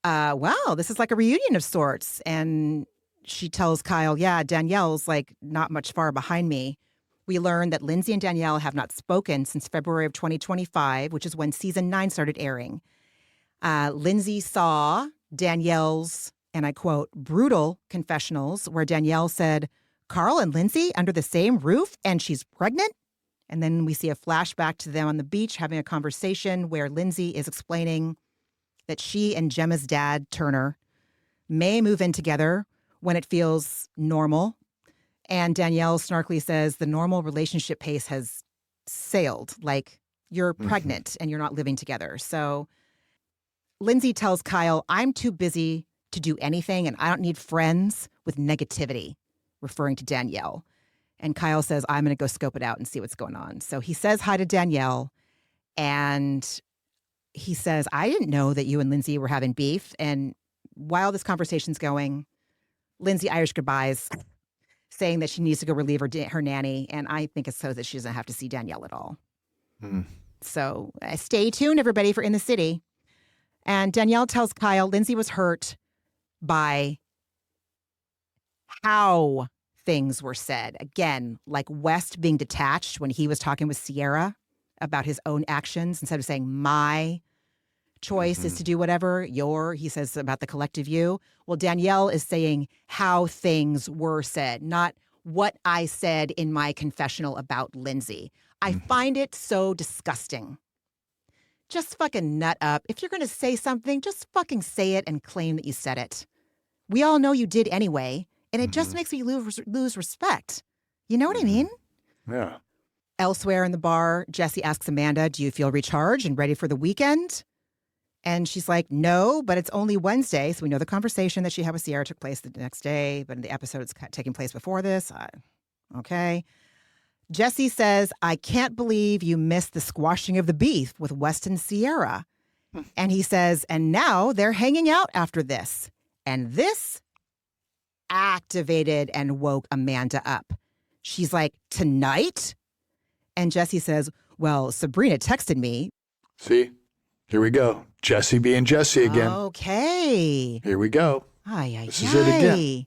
wow, this is like a reunion of sorts. And she tells Kyle, yeah, Danielle's like not much far behind me. We learn that Lindsay and Danielle have not spoken since February of 2025, which is when season 9 started airing. Lindsay saw Danielle's, and I quote, brutal confessionals where Danielle said, Carl and Lindsay under the same roof and she's pregnant? And then we see a flashback to them on the beach having a conversation where Lindsay is explaining that she and Gemma's dad, Turner, may move in together when it feels normal. And Danielle snarkily says the normal relationship pace has sailed, like you're pregnant and you're not living together. So Lindsay tells Kyle, I'm too busy to do anything and I don't need friends with negativity, referring to Danielle. And Kyle says, I'm going to go scope it out and see what's going on. So he says hi to Danielle and he says, I didn't know that you and Lindsay were having beef. And while this conversation's going, Lindsay Irish goodbyes, saying that she needs to go relieve her nanny. And I think it's so that she doesn't have to see Danielle at all. So stay tuned, everybody, for In the City. And Danielle tells Kyle Lindsay was hurt by how things were said. Again, like West being detached when he was talking with Sierra about his own actions instead of saying my choice is to do whatever, he says about the collective you. Well, Danielle is saying how things were said, not what I said in my confessional about Lindsay. I find it so disgusting. Just fucking nut up. If you're going to say something, just fucking say it and claim that you said it. We all know you did anyway, and it just makes me lose respect. You know what I mean? Yeah. Elsewhere in the bar, Jesse asks Amanda, do you feel recharged and ready for the weekend? And she's like, no, but it's only Wednesday. So we know the conversation that she had with Sierra took place the next day, but in the episode it's taking place before this. Okay. Jesse says, I can't believe you missed the squashing of the beef with West and Sierra. And he says, and now they're hanging out after this. And this activated and woke Amanda up. She's like, tonight? And Jesse says, well, Sabrina texted me. See? Here we go. Jesse being Jesse again. Okay. Here we go. This is it again.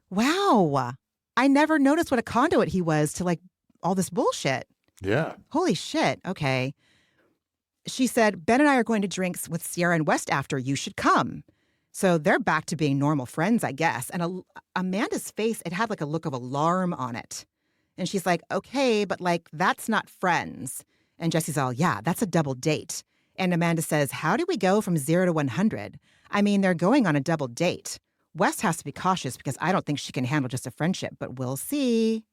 Wow. I never noticed what a conduit he was to like all this bullshit. Yeah. Holy shit. Okay. She said, Ben and I are going to drinks with Sierra and West after. You should come. So they're back to being normal friends, I guess. And Amanda's face, it had like a look of alarm on it. And she's like, okay, but like, that's not friends. And Jesse's all, yeah, that's a double date. And Amanda says, how do we go from 0 to 100? I mean, they're going on a double date. West has to be cautious because I don't think she can handle just a friendship, but we'll see.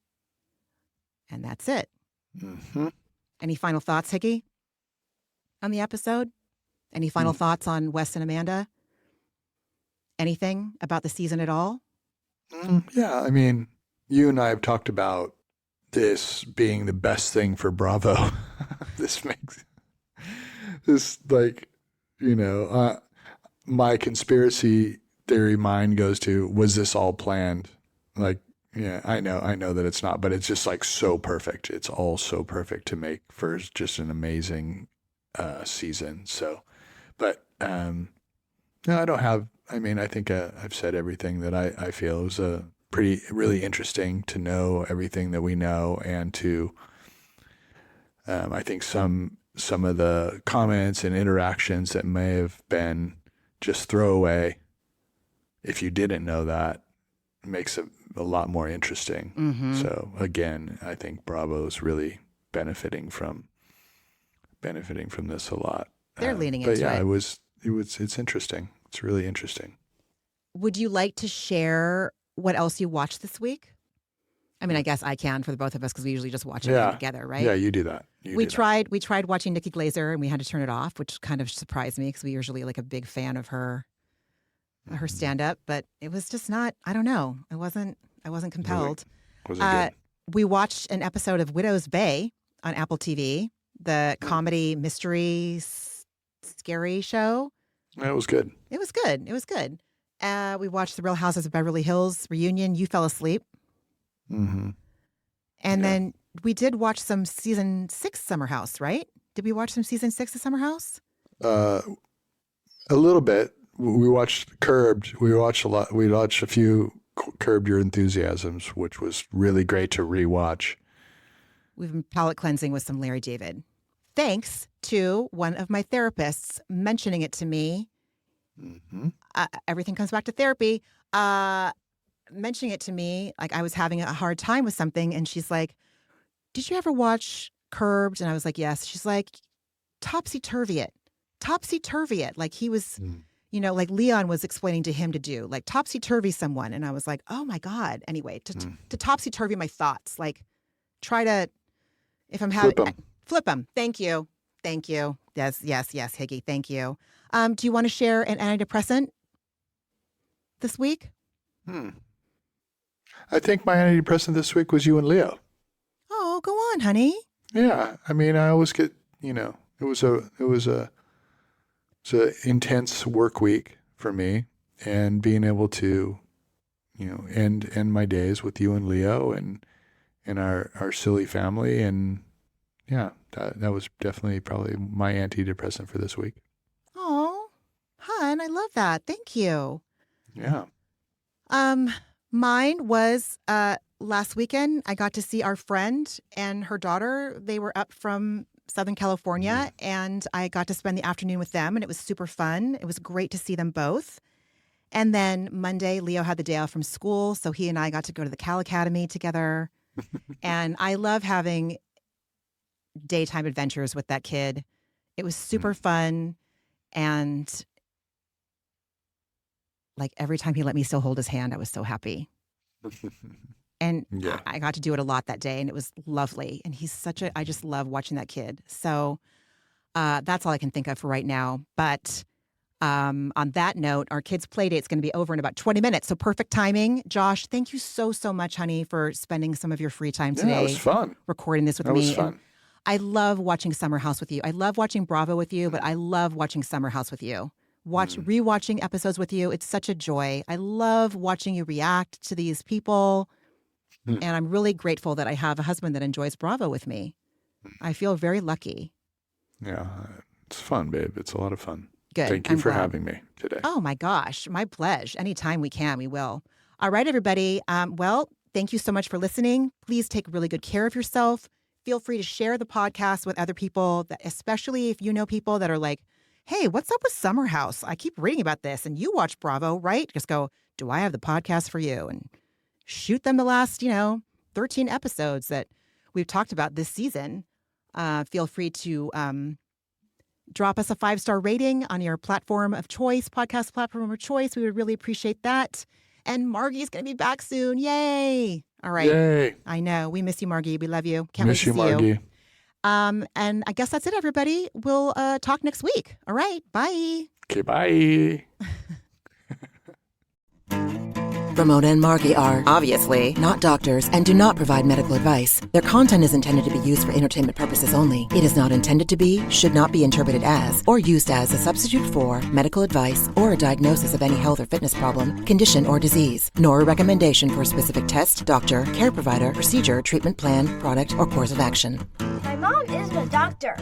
And that's it. Any final thoughts, Hickey, on the episode? Any final thoughts on Wes and Amanda? Anything about the season at all? Yeah, I mean, you and I have talked about this being the best thing for Bravo. This makes this like, my conspiracy theory mind goes to, was this all planned? Like, yeah, I know that it's not, but it's just like so perfect. It's all so perfect to make for just an amazing season. So, but no, I don't have. I mean, I think I've said everything that I feel. It was really interesting to know everything that we know, and to I think some of the comments and interactions that may have been just throwaway, if you didn't know that, makes it a lot more interesting. Mm-hmm. So again, I think Bravo's really benefiting from this a lot. They're leaning but into yeah, it. It's interesting. It's really interesting. Would you like to share what else you watched this week? I mean, I guess I can for the both of us because we usually just watch everything together, right? Yeah, you do that. We tried watching Nikki Glaser and we had to turn it off, which kind of surprised me because we usually like a big fan of her stand-up, but it was just not. I don't know. I wasn't compelled. Wasn't good. We watched an episode of Widow's Bay on Apple TV, the comedy mystery scary show. It was good. It was good. We watched The Real Houses of Beverly Hills reunion. You fell asleep. Mm-hmm. And then we did watch some season 6 Summer House, right? Did we watch some season 6 of Summer House? A little bit. We watched Curbed. We watched a lot. We watched a few Curb Your Enthusiasms, which was really great to rewatch. We've been palate cleansing with some Larry David. Thanks to one of my therapists mentioning it to me. Mm-hmm. Everything comes back to therapy. Mentioning it to me, like I was having a hard time with something, and she's like, "Did you ever watch Curbed?" And I was like, "Yes." She's like, "Topsy-turvy it. Like he was, like Leon was explaining to him to do, like topsy-turvy someone." And I was like, "Oh my God." Anyway, to topsy-turvy my thoughts, like try to, if I'm having, flip them. Thank you. Yes, Higgy. Thank you. Do you want to share an antidepressant this week? I think my antidepressant this week was you and Leo. Oh, go on, honey. Yeah, I mean, I always get, it was a intense work week for me, and being able to, end my days with you and Leo and our silly family, and yeah, that was definitely probably my antidepressant for this week. Oh, hon, I love that. Thank you. Yeah. Mine was last weekend. I got to see our friend and her daughter. They were up from Southern California, and I got to spend the afternoon with them, and it was super fun. It was great to see them both. And then Monday, Leo had the day off from school, so he and I got to go to the Cal Academy together. And I love having daytime adventures with that kid. It was super fun, and like every time he let me still hold his hand, I was so happy. And I got to do it a lot that day, and it was lovely. And he's I just love watching that kid. So that's all I can think of for right now. But on that note, our kids' play date's going to be over in about 20 minutes. So perfect timing. Josh, thank you so much, honey, for spending some of your free time today. Yeah, it was fun. Recording this with me. That was fun. I love watching Summer House with you. I love watching Bravo with you, but I love watching Summer House with you. Rewatching episodes with you. It's such a joy. I love watching you react to these people. And I'm really grateful that I have a husband that enjoys Bravo with me. I feel very lucky. Yeah, it's fun, babe. It's a lot of fun. Good. Thank you I'm for glad. having me today. Oh my gosh, my pleasure. Anytime we can, we will. All right, everybody. Well, thank you so much for listening. Please take really good care of yourself. Feel free to share the podcast with other people, especially if you know people that are like, hey, what's up with Summer House? I keep reading about this, and you watch Bravo, right? Just go, do I have the podcast for you? And shoot them the last, 13 episodes that we've talked about this season. Feel free to drop us a 5-star rating on your platform of choice, podcast platform of choice. We would really appreciate that. And Margie's going to be back soon. Yay. All right. Yay. I know. We miss you, Margie. We love you. Can't wait Miss to you, see Margie. you. And I guess that's it, everybody. We'll talk next week. All right. Bye. Okay, bye. Ramona and Margie are obviously not doctors and do not provide medical advice. Their content is intended to be used for entertainment purposes only. It is not intended to be, should not be interpreted as, or used as a substitute for medical advice or a diagnosis of any health or fitness problem, condition, or disease, nor a recommendation for a specific test, doctor, care provider, procedure, treatment plan, product, or course of action. My mom isn't a doctor.